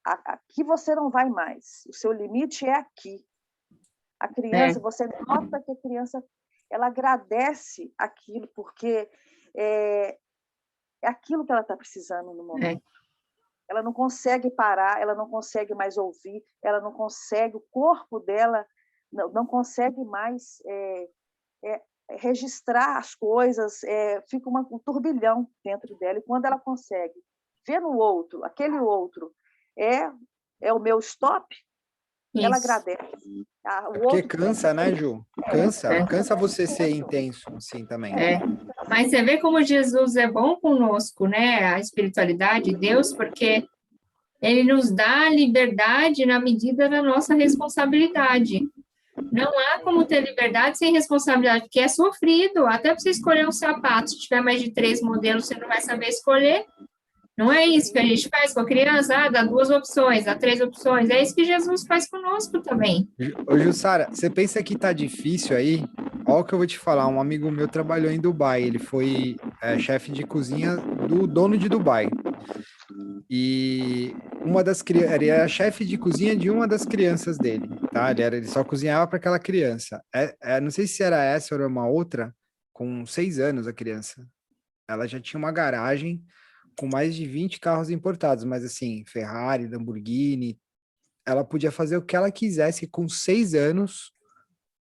aqui você não vai mais, o seu limite é aqui. A criança, você nota que a criança, ela agradece aquilo, porque é aquilo que ela está precisando no momento. Ela não consegue parar, ela não consegue mais ouvir, ela não consegue, o corpo dela não consegue mais registrar as coisas, fica um turbilhão dentro dela, e quando ela consegue ver no outro, aquele outro é o meu stop, ela agradece. Porque cansa, né, Ju? Cansa você ser intenso, assim, também. Mas você vê como Jesus é bom conosco, né? A espiritualidade, Deus, porque ele nos dá liberdade na medida da nossa responsabilidade. Não há como ter liberdade sem responsabilidade, porque é sofrido. Até para você escolher um sapato, se tiver mais de 3 modelos, você não vai saber escolher. Não é isso que a gente faz com a criança? Dá 2 opções, dá 3 opções. É isso que Jesus faz conosco também. Ô, Jussara, você pensa que tá difícil aí? Olha o que eu vou te falar. Um amigo meu trabalhou em Dubai. Ele foi chefe de cozinha do dono de Dubai. E ele era chefe de cozinha de uma das crianças dele, tá? Ele só cozinhava para aquela criança. Não sei se era essa ou era uma outra, com 6 anos a criança. Ela já tinha uma garagem com mais de 20 carros importados, mas assim, Ferrari, Lamborghini, ela podia fazer o que ela quisesse com 6 anos,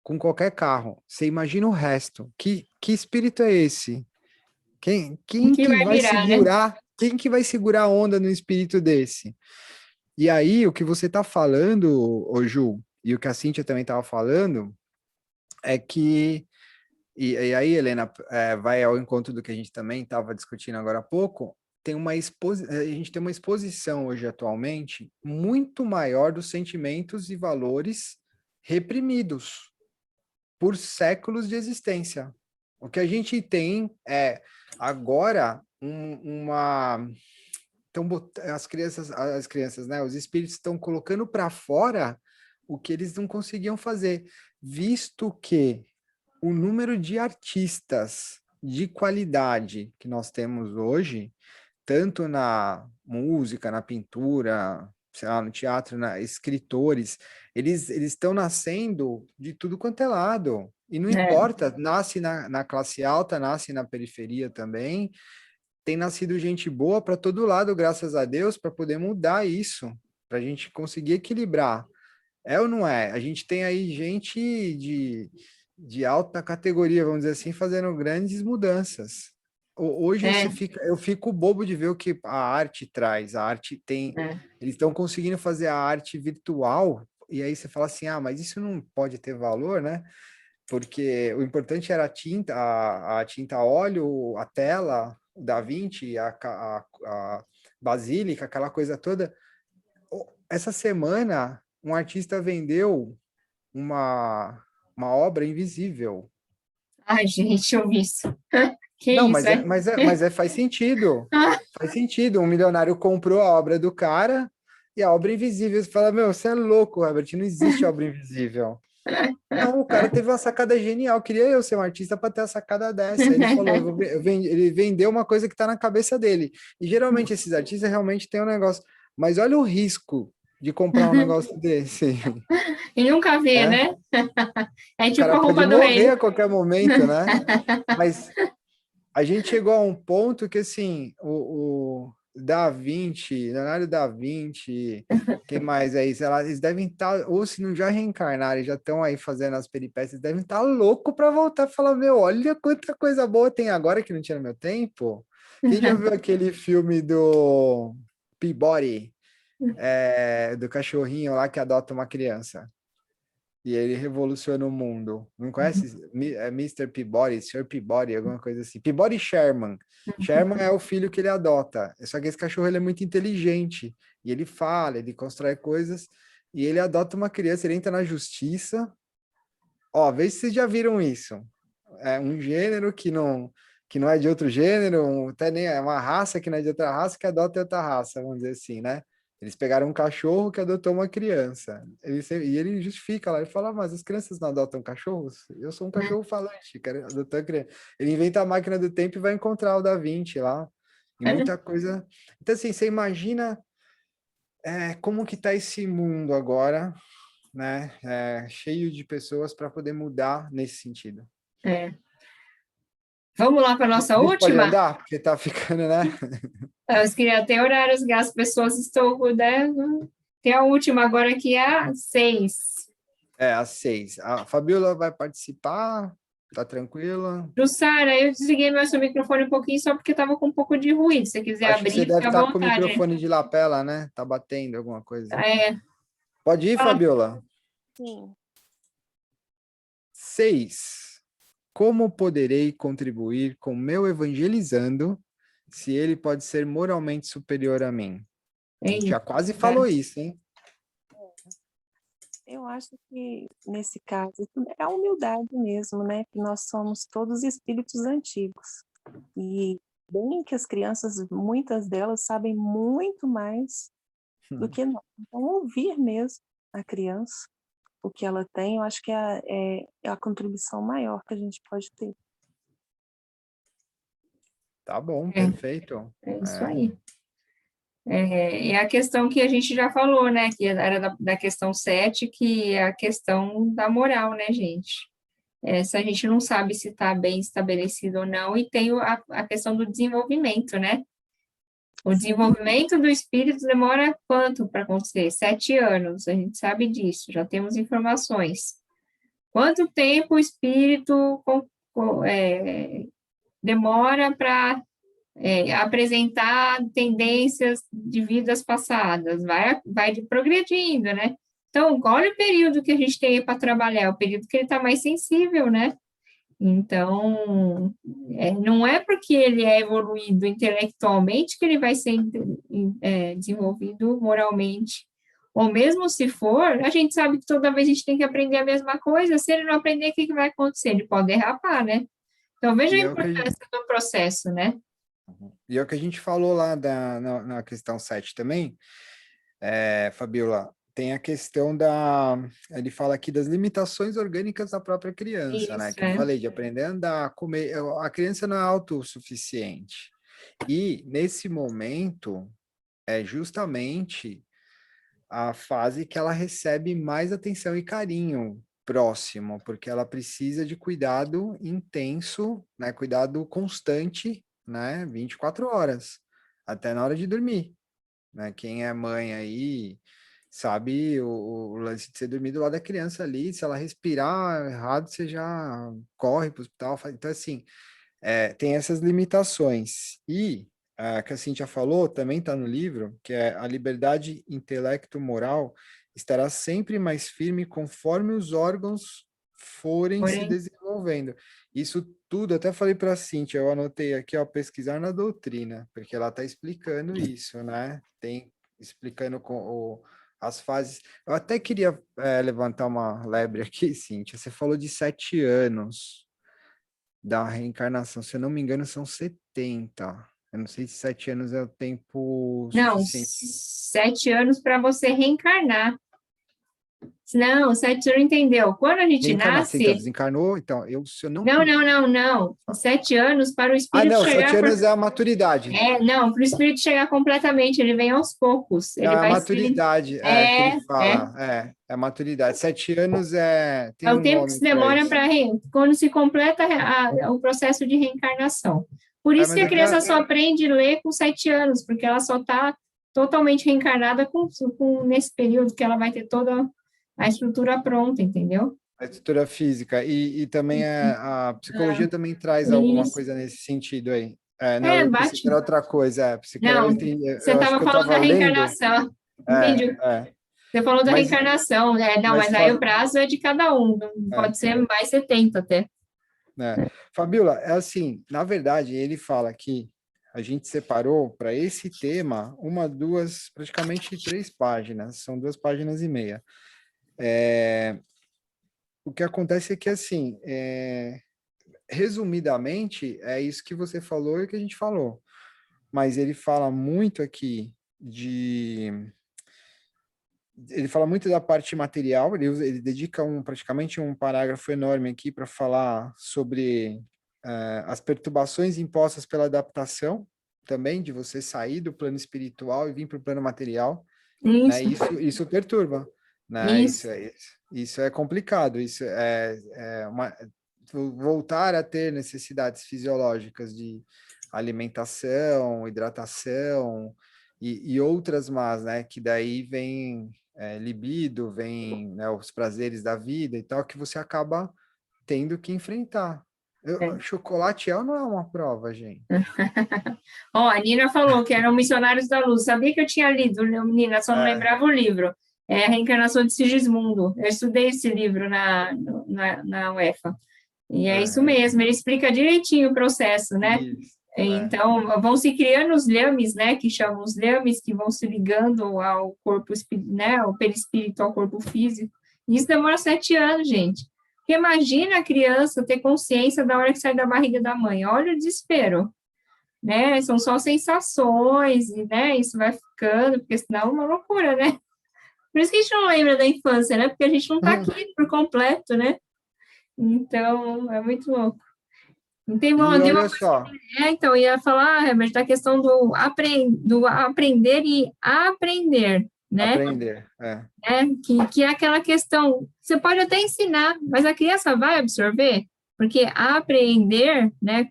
com qualquer carro. Você imagina o resto. Que espírito é esse? Quem que vai virar, segurar, né? Quem que vai segurar a onda no espírito desse? E aí, o que você está falando, ô Ju, e o que a Cíntia também estava falando, é que, e aí, Helena, vai ao encontro do que a gente também estava discutindo agora há pouco, a gente tem uma exposição hoje, atualmente, muito maior dos sentimentos e valores reprimidos por séculos de existência. O que a gente tem agora então, as crianças, né, os espíritos estão colocando para fora o que eles não conseguiam fazer, visto que o número de artistas de qualidade que nós temos hoje, tanto na música, na pintura, sei lá, no teatro, escritores, eles estão nascendo de tudo quanto é lado. E não importa, nasce na classe alta, nasce na periferia também, tem nascido gente boa para todo lado, graças a Deus, para poder mudar isso, para a gente conseguir equilibrar. É ou não é? A gente tem aí gente de alta categoria, vamos dizer assim, fazendo grandes mudanças. Hoje eu fico bobo de ver o que a arte traz. A arte tem... Eles estão conseguindo fazer a arte virtual, e aí você fala assim, mas isso não pode ter valor, né? Porque o importante era a tinta, a tinta a óleo, a tela, o Da Vinci, a basílica, aquela coisa toda. Essa semana, um artista vendeu uma obra invisível. Ai, gente, eu vi isso. Que Não, isso, faz sentido. Faz sentido. Um milionário comprou a obra do cara e a obra invisível. Você fala, meu, você é louco, Herbert, não existe obra invisível. Não, o cara teve uma sacada genial. Queria eu ser um artista para ter a sacada dessa. Ele falou, ele vendeu uma coisa que está na cabeça dele. E geralmente esses artistas realmente têm um negócio. Mas olha o risco de comprar um negócio desse. E nunca vê, né? É O tipo cara a roupa pode do morrer rei. a qualquer momento, né? Mas a gente chegou a um ponto que, assim, o Da Vinci, Leonardo da Vinci, quem mais é isso? Eles devem estar, ou se não já reencarnaram, já estão aí fazendo as peripécias, devem estar louco para voltar e falar, meu, olha quanta coisa boa tem agora que não tinha no meu tempo. Quem já viu aquele filme do Peabody, do cachorrinho lá que adota uma criança? E ele revoluciona o mundo. Não conhece? Mr. Peabody, Sr. Peabody, alguma coisa assim. Peabody Sherman. Sherman é o filho que ele adota. Só que esse cachorro ele é muito inteligente. E ele fala, ele constrói coisas. E ele adota uma criança, ele entra na justiça. Ó, vê se vocês já viram isso. É um gênero que não é de outro gênero, até nem é uma raça que não é de outra raça, que adota outra raça, vamos dizer assim, né? Eles pegaram um cachorro que adotou uma criança. E ele justifica lá, ele fala, mas as crianças não adotam cachorros? Eu sou um cachorro falante, quero adotar a criança. Ele inventa a máquina do tempo e vai encontrar o Da Vinci lá. E muita coisa... Então, assim, você imagina como que tá esse mundo agora, né? Cheio de pessoas para poder mudar nesse sentido. Vamos lá para a nossa Pode última? andar, porque tá ficando, né? Eu queria ter horários que as pessoas estão... Né? Tem a última agora que é a 6. Às 6. A Fabiola vai participar, tá tranquila? Jussara, eu desliguei meu seu microfone um pouquinho só porque estava com um pouco de ruído. Se você quiser Acho que você abrir, deve fica à estar com o vontade. microfone de lapela, né? Tá batendo alguma coisa. Pode ir, Fala. Fabiola? Sim. 6. Como poderei contribuir com meu evangelizando se ele pode ser moralmente superior a mim? A gente já quase falou isso, hein? Eu acho que, nesse caso, é a humildade mesmo, né? Que nós somos todos espíritos antigos. E bem que as crianças, muitas delas, sabem muito mais do que nós. Então, ouvir mesmo a criança, o que ela tem, eu acho que é a contribuição maior que a gente pode ter. Tá bom, perfeito. É isso aí. É a questão que a gente já falou, né? Que era da questão 7, que é a questão da moral, né, gente? Se a gente não sabe se está bem estabelecido ou não, e tem a questão do desenvolvimento, né? O desenvolvimento do espírito demora quanto para acontecer? 7 anos, a gente sabe disso, já temos informações. Quanto tempo o espírito demora para apresentar tendências de vidas passadas? Vai progredindo, né? Então, olha o período que a gente tem para trabalhar, o período que ele está mais sensível, né? Então, não é porque ele é evoluído intelectualmente que ele vai ser desenvolvido moralmente. Ou mesmo se for, a gente sabe que toda vez a gente tem que aprender a mesma coisa. Se ele não aprender, o que vai acontecer? Ele pode derrapar, né? Então, veja a importância do processo, né? E é o que a gente falou lá na questão 7 também, Fabiola, tem a questão ele fala aqui das limitações orgânicas da própria criança, né? Que eu falei, de aprender a andar, comer. A criança não é autossuficiente. E, nesse momento, é justamente a fase que ela recebe mais atenção e carinho próximo, porque ela precisa de cuidado intenso, né? Cuidado constante, né? 24 horas, até na hora de dormir, né? Quem é mãe aí sabe? O lance de você dormir do lado da criança ali, se ela respirar errado, você já corre para o hospital. Então, assim, tem essas limitações. E que a Cíntia falou, também está no livro, que é a liberdade intelecto-moral estará sempre mais firme conforme os órgãos forem se desenvolvendo. Isso tudo, até falei para a Cíntia, eu anotei aqui, ó, pesquisar na doutrina, porque ela está explicando isso, né? Explicando as fases. Eu até queria levantar uma lebre aqui, Cíntia. Você falou de 7 anos da reencarnação. Se eu não me engano, são 70. Eu não sei se 7 anos é o tempo suficiente. 7 anos para você reencarnar. Não, 7 anos, entendeu? Quando a gente nasce... Então, desencarnou, então, se eu não... Não. 7 anos para o espírito chegar... 7 anos é a maturidade. Não, para o espírito chegar completamente, ele vem aos poucos. Ele vai a maturidade, que ele fala. É a maturidade. 7 anos é o tempo que se demora para quando se completa o processo de reencarnação. Por isso que a criança só aprende a ler com 7 anos, porque ela só está totalmente reencarnada nesse período que ela vai ter toda a estrutura pronta, entendeu? A estrutura física. E também a psicologia também traz alguma coisa nesse sentido aí. Não, era outra coisa. Não, você estava falando da reencarnação. Entendi. Você falou da reencarnação. Mas aí o prazo é de cada um. Pode ser mais 70 até. Fabíola, é assim, na verdade, ele fala que a gente separou para esse tema 1, 2, praticamente 3 páginas. São 2,5 páginas. O que acontece é que, assim, resumidamente, é isso que você falou e que a gente falou. Mas ele fala muito aqui ele fala muito da parte material, ele dedica praticamente um parágrafo enorme aqui para falar sobre as perturbações impostas pela adaptação, também, de você sair do plano espiritual e vir para o plano material. Isso. Né? Isso perturba. Né? Isso é complicado, isso voltar a ter necessidades fisiológicas de alimentação, hidratação e outras más, né? Que daí vem libido, vem, né, os prazeres da vida e tal, que você acaba tendo que enfrentar. Chocolate ou não é uma prova, gente? A Nina falou que eram missionários da luz. Sabia que eu tinha lido, Nina, só não lembrava o livro. A Reencarnação de Sigismundo. Eu estudei esse livro na UEFA. E é isso mesmo, ele explica direitinho o processo, né? Então, vão se criando os lames, né? Que chamam os lames, que vão se ligando ao corpo, né? Ao perispírito, ao corpo físico. E isso demora 7 anos, gente. Porque imagina a criança ter consciência da hora que sai da barriga da mãe. Olha o desespero. Né? São só sensações, e, né? Isso vai ficando, porque senão é uma loucura, né? Por isso que a gente não lembra da infância, né? Porque a gente não está aqui por completo, né? Então, é muito louco. Não tem uma, olha só. Então, ia falar, Herbert, da questão do aprender e aprender, né? Aprender, Que é aquela questão, você pode até ensinar, mas a criança vai absorver, porque aprender, né,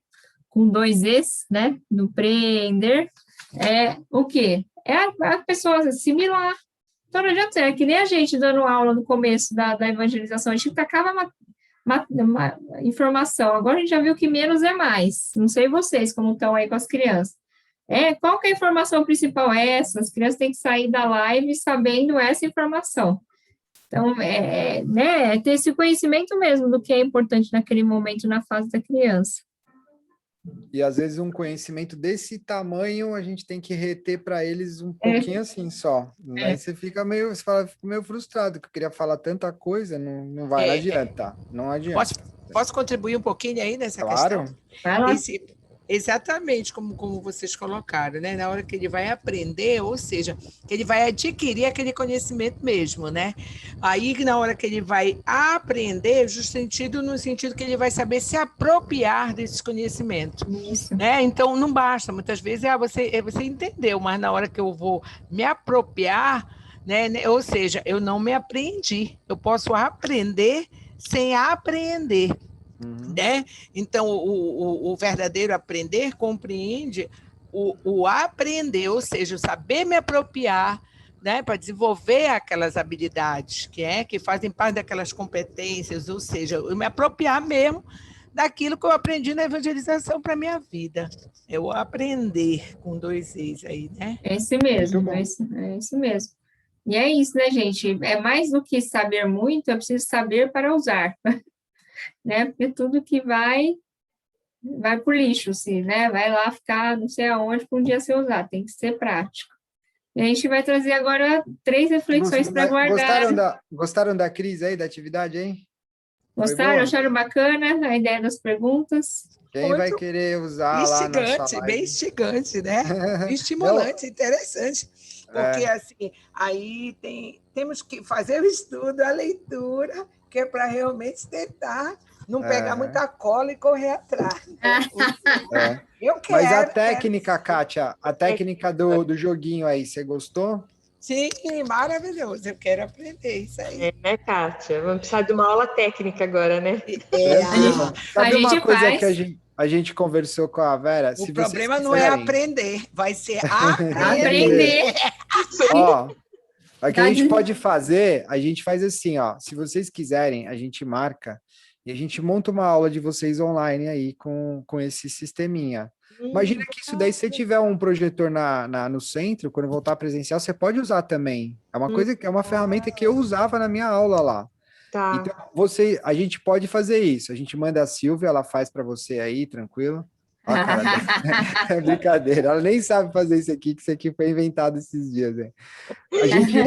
com 2 Es, né, no preender, é o quê? É a pessoa assimilar. Então, não adianta, é que nem a gente dando aula no começo da evangelização, a gente tacava uma informação, agora a gente já viu que menos é mais. Não sei vocês como estão aí com as crianças. Qual que é a informação principal? Essa, as crianças têm que sair da live sabendo essa informação. Então, né, ter esse conhecimento mesmo do que é importante naquele momento, na fase da criança. E às vezes um conhecimento desse tamanho a gente tem que reter para eles um pouquinho assim só. Aí você fica meio frustrado, que eu queria falar tanta coisa, não vai, não adianta. Não adianta. Posso contribuir um pouquinho aí nessa questão? Claro. Exatamente como vocês colocaram, né? Na hora que ele vai aprender, ou seja, que ele vai adquirir aquele conhecimento mesmo, né? Aí, na hora que ele vai aprender, no sentido que ele vai saber se apropriar desses conhecimentos. Isso. Né? Então, não basta. Muitas vezes, você entendeu, mas na hora que eu vou me apropriar, né? Ou seja, eu não me aprendi. Eu posso aprender sem apreender. Né? Então, o verdadeiro aprender compreende o aprender, ou seja, saber me apropriar né, para desenvolver aquelas habilidades que fazem parte daquelas competências, ou seja, eu me apropriar mesmo daquilo que eu aprendi na evangelização para a minha vida. Eu aprender com 2 e's aí, né? É isso mesmo, é isso mesmo. E é isso, né, gente? É mais do que saber muito, é preciso saber para usar, né? Porque tudo que vai pro lixo, assim, né? Vai lá ficar não sei aonde para um dia ser usado, tem que ser prático. E a gente vai trazer agora 3 reflexões para guardar. Gostaram da Cris aí, da atividade, hein? Gostaram? Acharam bacana a ideia das perguntas? Quem vai querer usar lá na sua live? Bem instigante, né? Estimulante, interessante. Porque, assim, aí temos que fazer o estudo, a leitura, que é para realmente tentar não pegar muita cola e correr atrás. Eu quero. Mas a técnica, Kátia, a técnica do joguinho aí, você gostou? Sim, maravilhoso. Eu quero aprender isso aí. Né, Kátia? Vamos precisar de uma aula técnica agora, né? Sabe uma coisa que a gente conversou com a Vera? O problema não é aprender, vai ser aprender. Ó, o que a gente pode fazer, a gente faz assim, ó. Se vocês quiserem, a gente marca e a gente monta uma aula de vocês online aí com esse sisteminha. Imagina que isso daí, se você tiver um projetor no centro, quando voltar presencial, você pode usar também. É uma coisa, é uma ferramenta que eu usava na minha aula lá. Tá. Então, a gente pode fazer isso. A gente manda a Silvia, ela faz para você aí, tranquilo. Ó, cara, é brincadeira. Ela nem sabe fazer isso aqui, que isso aqui foi inventado esses dias. Hein?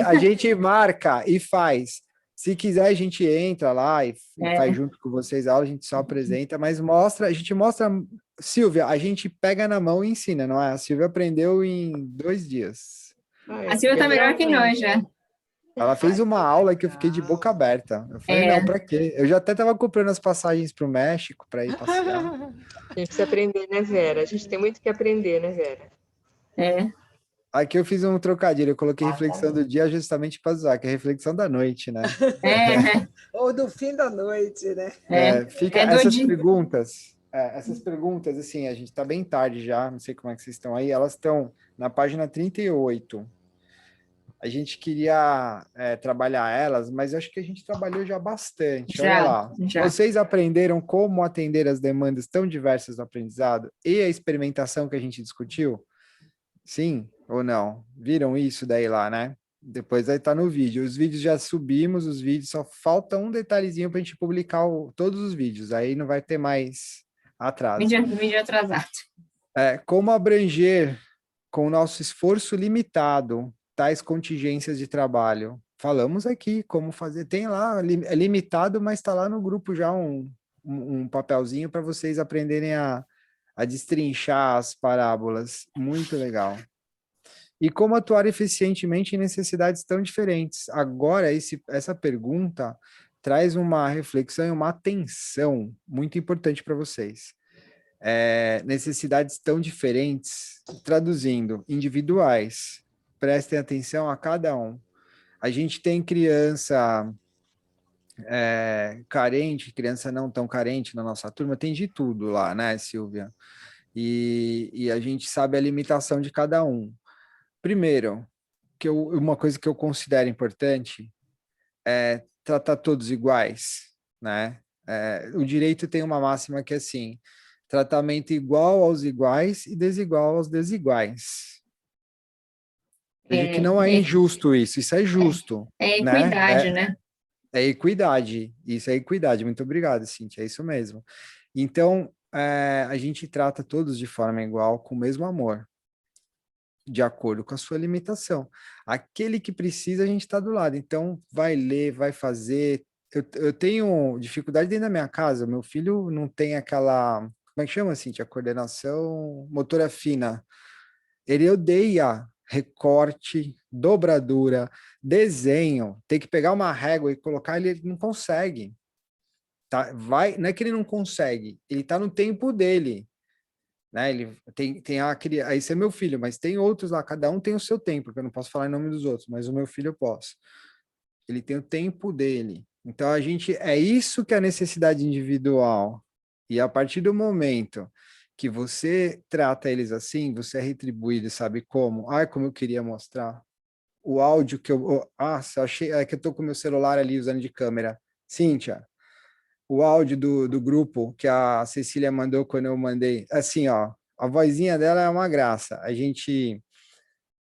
A gente marca e faz. Se quiser, a gente entra lá e faz junto com vocês a aula, a gente só apresenta, mas a gente mostra... Silvia, a gente pega na mão e ensina, não é? A Silvia aprendeu em 2 dias. A Silvia tá melhor que nós já. Ela fez uma aula que eu fiquei de boca aberta. Eu falei, não, pra quê? Eu já até estava comprando as passagens para o México para ir passear. A gente precisa aprender, né, Vera? A gente tem muito que aprender, né, Vera? Aqui eu fiz um trocadilho, eu coloquei reflexão do dia justamente para usar, que é reflexão da noite, né? Ou do fim da noite, né? Fica essas perguntas. Essas perguntas, assim, a gente está bem tarde já, não sei como é que vocês estão aí, elas estão na página 38. A gente queria trabalhar elas, mas acho que a gente trabalhou já bastante. Olha lá. Vocês aprenderam como atender as demandas tão diversas do aprendizado e a experimentação que a gente discutiu? Sim ou não? Viram isso daí lá, né? Depois vai estar no vídeo. Os vídeos já subimos, os vídeos só falta um detalhezinho para a gente publicar todos os vídeos. Aí não vai ter mais atraso. Vídeo atrasado. Como abranger com o nosso esforço limitado tais contingências de trabalho? Falamos aqui como fazer. Tem lá, é limitado, mas está lá no grupo já um papelzinho para vocês aprenderem a destrinchar as parábolas. Muito legal. E como atuar eficientemente em necessidades tão diferentes? Agora, essa pergunta traz uma reflexão e uma atenção muito importante para vocês. Necessidades tão diferentes, traduzindo, individuais. Prestem atenção a cada um. A gente tem criança carente, criança não tão carente na nossa turma, tem de tudo lá, né, Silvia? E a gente sabe a limitação de cada um. Primeiro, uma coisa que eu considero importante é tratar todos iguais, né? O direito tem uma máxima que é assim, tratamento igual aos iguais e desigual aos desiguais. Veja que não é injusto isso é justo. É equidade, né? É equidade, isso é equidade. Muito obrigado, Cíntia, é isso mesmo. Então, a gente trata todos de forma igual, com o mesmo amor, de acordo com a sua limitação. Aquele que precisa, a gente está do lado. Então, vai ler, vai fazer. Eu tenho dificuldade dentro da minha casa, meu filho não tem aquela... Como é que chama, Cíntia? Coordenação motora fina. Ele odeia recorte, dobradura, desenho, tem que pegar uma régua e colocar, ele não consegue. Tá? Não é que ele não consegue, ele está no tempo dele. Né? Ele tem esse é meu filho, mas tem outros lá, cada um tem o seu tempo, porque eu não posso falar em nome dos outros, mas o meu filho eu posso. Ele tem o tempo dele. Então, é isso que é a necessidade individual. E a partir do momento que você trata eles assim, você é retribuído, sabe como? Como eu queria mostrar. o áudio que eu... Nossa, achei... É que eu tô com o meu celular ali usando de câmera. Cíntia, o áudio do grupo que a Cecília mandou quando eu mandei. Assim, ó, a vozinha dela é uma graça. A gente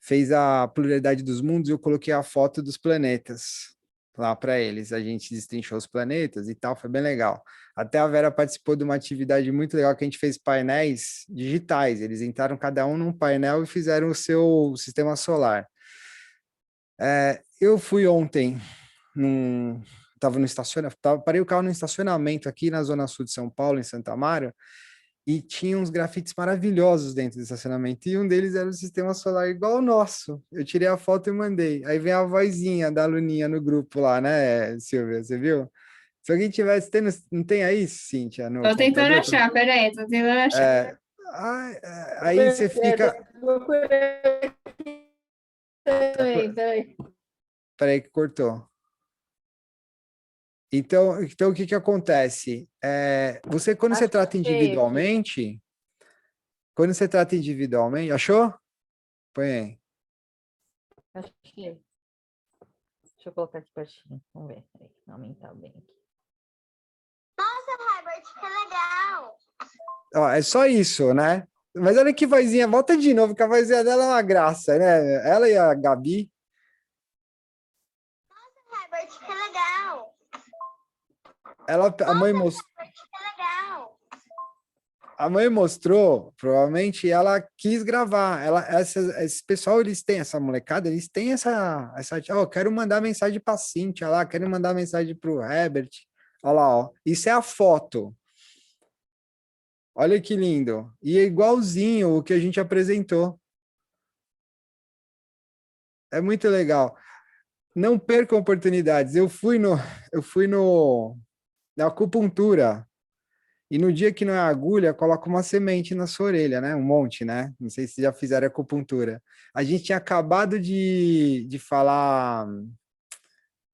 fez a pluralidade dos mundos e eu coloquei a foto dos planetas lá para eles. A gente destrinchou os planetas e tal, foi bem legal. Até a Vera participou de uma atividade muito legal que a gente fez painéis digitais. Eles entraram cada um num painel e fizeram o seu sistema solar. Eu fui ontem, estava no estacionamento, parei o carro no estacionamento aqui na Zona Sul de São Paulo, em Santa Amaro, e tinha uns grafites maravilhosos dentro do estacionamento, e um deles era o sistema solar igual o nosso. Eu tirei a foto e mandei. Aí vem a vozinha da Luninha no grupo lá, né, Silvia? Você viu? Se alguém tivesse tendo... Não tem aí, Cíntia, no Tô tentando computador? achar, peraí, tô tentando achar. Aí você fica... Peraí. Peraí que cortou. Então o que acontece? Quando você trata individualmente, achou? Põe aí. Achei. Deixa eu colocar aqui pertinho. Vamos ver. Peraí, aumentar bem aqui. Nossa, Herbert, que legal! Ó, é só isso, né? Mas olha que vozinha, volta de novo, que a vozinha dela é uma graça, né? Ela e a Gabi. Nossa, Herbert, que legal! A mãe mostrou. A mãe mostrou, provavelmente ela quis gravar. Esse pessoal, eles têm essa molecada, eles têm essa quero mandar mensagem para a Cíntia lá, quero mandar mensagem para o Herbert. Olha lá, ó. Isso é a foto. Olha que lindo. E é igualzinho o que a gente apresentou. É muito legal. Não percam oportunidades. Eu fui na acupuntura. E no dia que não é agulha, coloca uma semente na sua orelha, né? Um monte, né? Não sei se já fizeram acupuntura. A gente tinha acabado de falar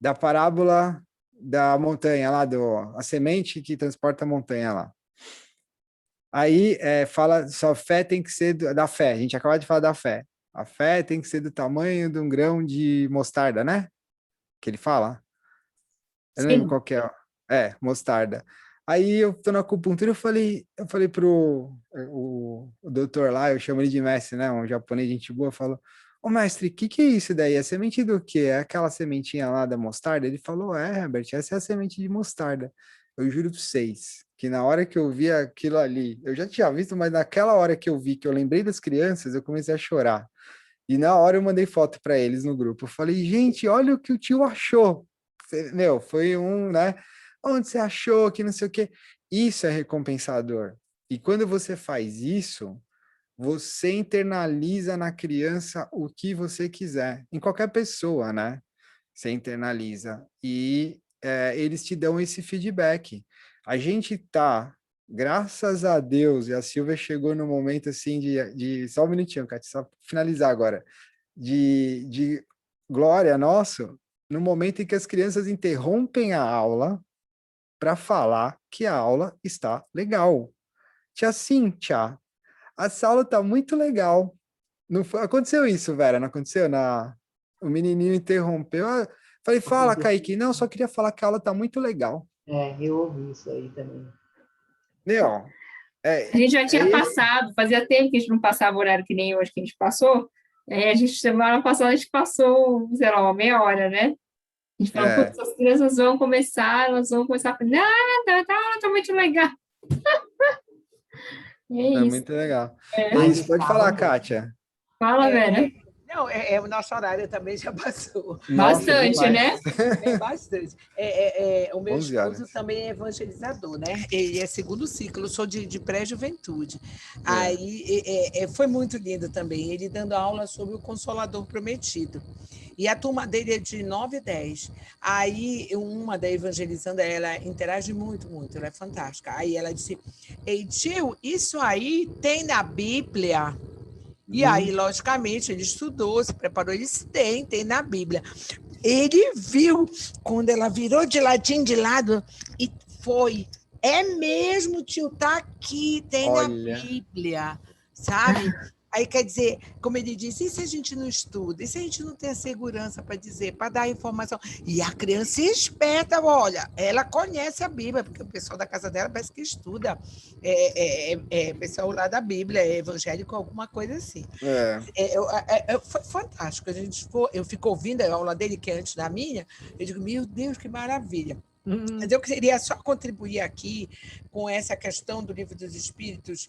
da parábola da montanha lá, a semente que transporta a montanha lá. Aí fala, só fé tem que ser da fé. A gente acabou de falar da fé. A fé tem que ser do tamanho de um grão de mostarda, né? Que ele fala. Eu não lembro qual que é. Mostarda. Aí eu tô na acupuntura, eu falei pro o doutor lá, eu chamo ele de mestre, né? Um japonês, gente boa, falou: ô mestre, o que é isso daí? É semente do quê? É aquela sementinha lá da mostarda? Ele falou: Herbert, essa é a semente de mostarda. Eu juro pra vocês, que na hora que eu vi aquilo ali, eu já tinha visto, mas naquela hora que eu vi, que eu lembrei das crianças, eu comecei a chorar. E na hora eu mandei foto para eles no grupo. Eu falei: gente, olha o que o tio achou. Meu, foi né? Onde você achou, que não sei o quê. Isso é recompensador. E quando você faz isso, você internaliza na criança o que você quiser. Em qualquer pessoa, né? Você internaliza. E eles te dão esse feedback. A gente tá, graças a Deus, e a Silvia chegou no momento assim só um minutinho, Cátia, só finalizar agora, de glória nosso, no momento em que as crianças interrompem a aula para falar que a aula está legal. Tia Cíntia, essa aula está muito legal. Não foi... Aconteceu isso, Vera? Não aconteceu? O menininho interrompeu. Falei, fala, Kaique. Não, só queria falar que a aula está muito legal. Eu ouvi isso aí também. Meu, a gente já tinha passado, fazia tempo que a gente não passava o horário que nem hoje que a gente passou. Semana passada a gente passou, sei lá, uma meia hora, né? A gente falou, putz, as crianças vão começar, elas vão começar a falar, tá muito legal. É isso. Muito legal. É isso, pode falar, Kátia. Fala, Vera. Não, o nosso horário também já passou. Bastante, né? Bastante. O meu esposo também é evangelizador, né? E é segundo ciclo, eu sou de pré-juventude. Aí foi muito lindo também, ele dando aula sobre o Consolador Prometido. E a turma dele é de 9 e 10. Aí, uma da evangelizando, ela interage muito, muito, ela é fantástica. Aí ela disse, ei, tio, isso aí tem na Bíblia? E aí, logicamente, ele estudou, se preparou, ele disse, tem na Bíblia. Ele viu, quando ela virou de ladinho de lado, e foi, é mesmo, tio, tá aqui, tem na Bíblia, sabe? Aí quer dizer, como ele disse, e se a gente não estuda? E se a gente não tem a segurança para dizer, para dar informação? E a criança é esperta, olha, ela conhece a Bíblia, porque o pessoal da casa dela parece que estuda, pessoal lá da Bíblia, é evangélico, alguma coisa assim. Foi fantástico. Eu fico ouvindo a aula dele, que é antes da minha, eu digo, meu Deus, que maravilha. Mas eu queria só contribuir aqui com essa questão do Livro dos Espíritos,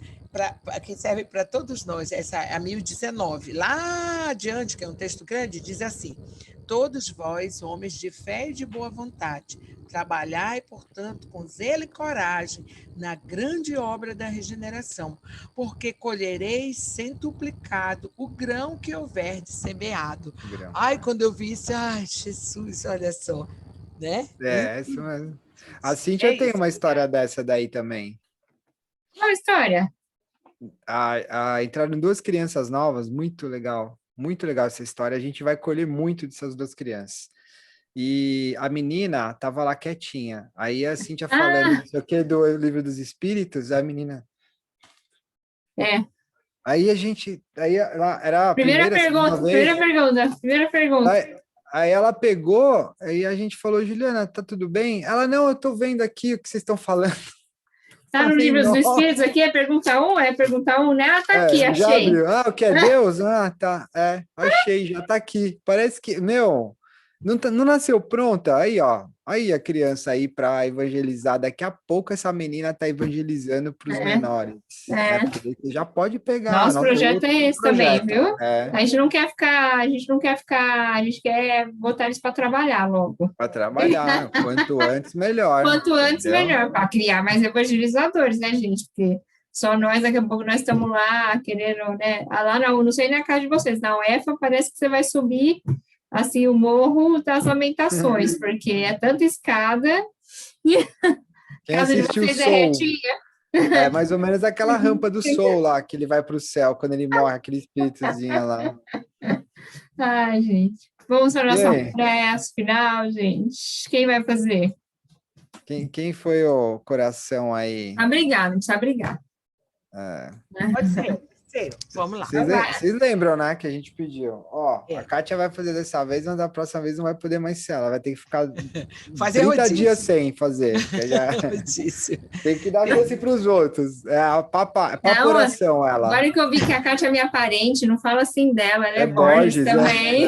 que serve para todos nós, a 1019. Lá adiante, que é um texto grande, diz assim: todos vós, homens de fé e de boa vontade, trabalhai, portanto, com zelo e coragem na grande obra da regeneração, porque colhereis centuplicado o grão que houverdes semeado. Ai, quando eu vi isso, ai, Jesus, olha só. Né? Isso mesmo. A Cíntia tem uma história dessa daí também. Qual história? Entraram 2 crianças novas, muito legal essa história. A gente vai colher muito dessas 2 crianças. E a menina estava lá quietinha. Aí a Cíntia falando não sei o que do Livro dos Espíritos, a menina. Aí ela era a primeira pergunta. Aí ela pegou, aí a gente falou, Juliana, tá tudo bem? Ela, não, eu tô vendo aqui o que vocês estão falando. Tá no Livro dos Espíritos aqui, é pergunta 1? É pergunta 1, né? Ela tá aqui, achei. Já abriu. O que é Deus? Tá. Achei, já tá aqui. Parece que, não nasceu pronta? Aí, ó. Aí a criança aí para evangelizar. Daqui a pouco essa menina tá evangelizando para os menores. Porque você já pode pegar. Nosso projeto é esse também, viu? A gente não quer ficar, a gente quer botar eles para trabalhar logo. Para trabalhar, quanto antes melhor. Quanto antes melhor, para criar mais evangelizadores, né, gente? Porque só nós, daqui a pouco, nós estamos lá querendo, né? Lá não sei na casa de vocês, na UEFA parece que você vai subir assim, o Morro das Lamentações, porque é tanta escada e quem assistiu o Soul, é mais ou menos aquela rampa do Soul lá, que ele vai para o céu quando ele morre, aquele espíritozinho lá. Ai, gente. Vamos para a nossa prece final, gente. Quem vai fazer? Quem foi o coração aí? Obrigada, não precisa brigar. Pode ser. Vamos lá. Vocês lembram, né, que a gente pediu? A Kátia vai fazer dessa vez, mas da próxima vez não vai poder mais ser. Ela vai ter que ficar 30 dias sem fazer. Tem que dar chance para os outros. É a paporação, ela. Agora que eu vi que a Kátia é minha parente, não fala assim dela, ela é Borges também.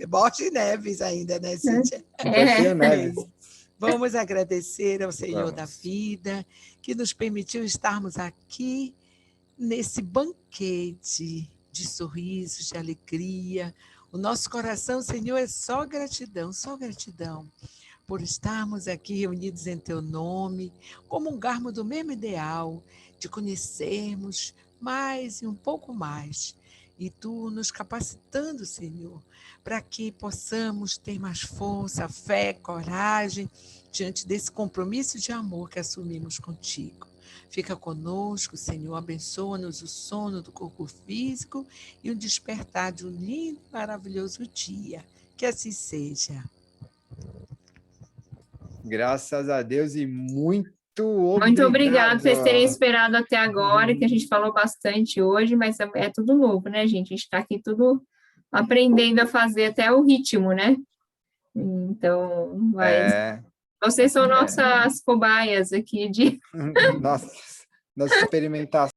Borges Neves ainda, né, Cíntia? Neves. Vamos agradecer ao Senhor da vida, que nos permitiu estarmos aqui nesse banquete de sorrisos, de alegria. O nosso coração, Senhor, é só gratidão por estarmos aqui reunidos em Teu nome, comungarmos do mesmo ideal, de conhecermos mais e um pouco mais. E Tu nos capacitando, Senhor, para que possamos ter mais força, fé, coragem, diante desse compromisso de amor que assumimos contigo. Fica conosco, Senhor, abençoa-nos o sono do corpo físico e o despertar de um lindo e maravilhoso dia. Que assim seja. Graças a Deus e muito obrigado. Muito obrigado por vocês terem esperado até agora, que a gente falou bastante hoje, mas é tudo novo, né, gente? A gente está aqui tudo aprendendo a fazer até o ritmo, né? Então, vocês são nossas cobaias aqui de... Nossa experimentação.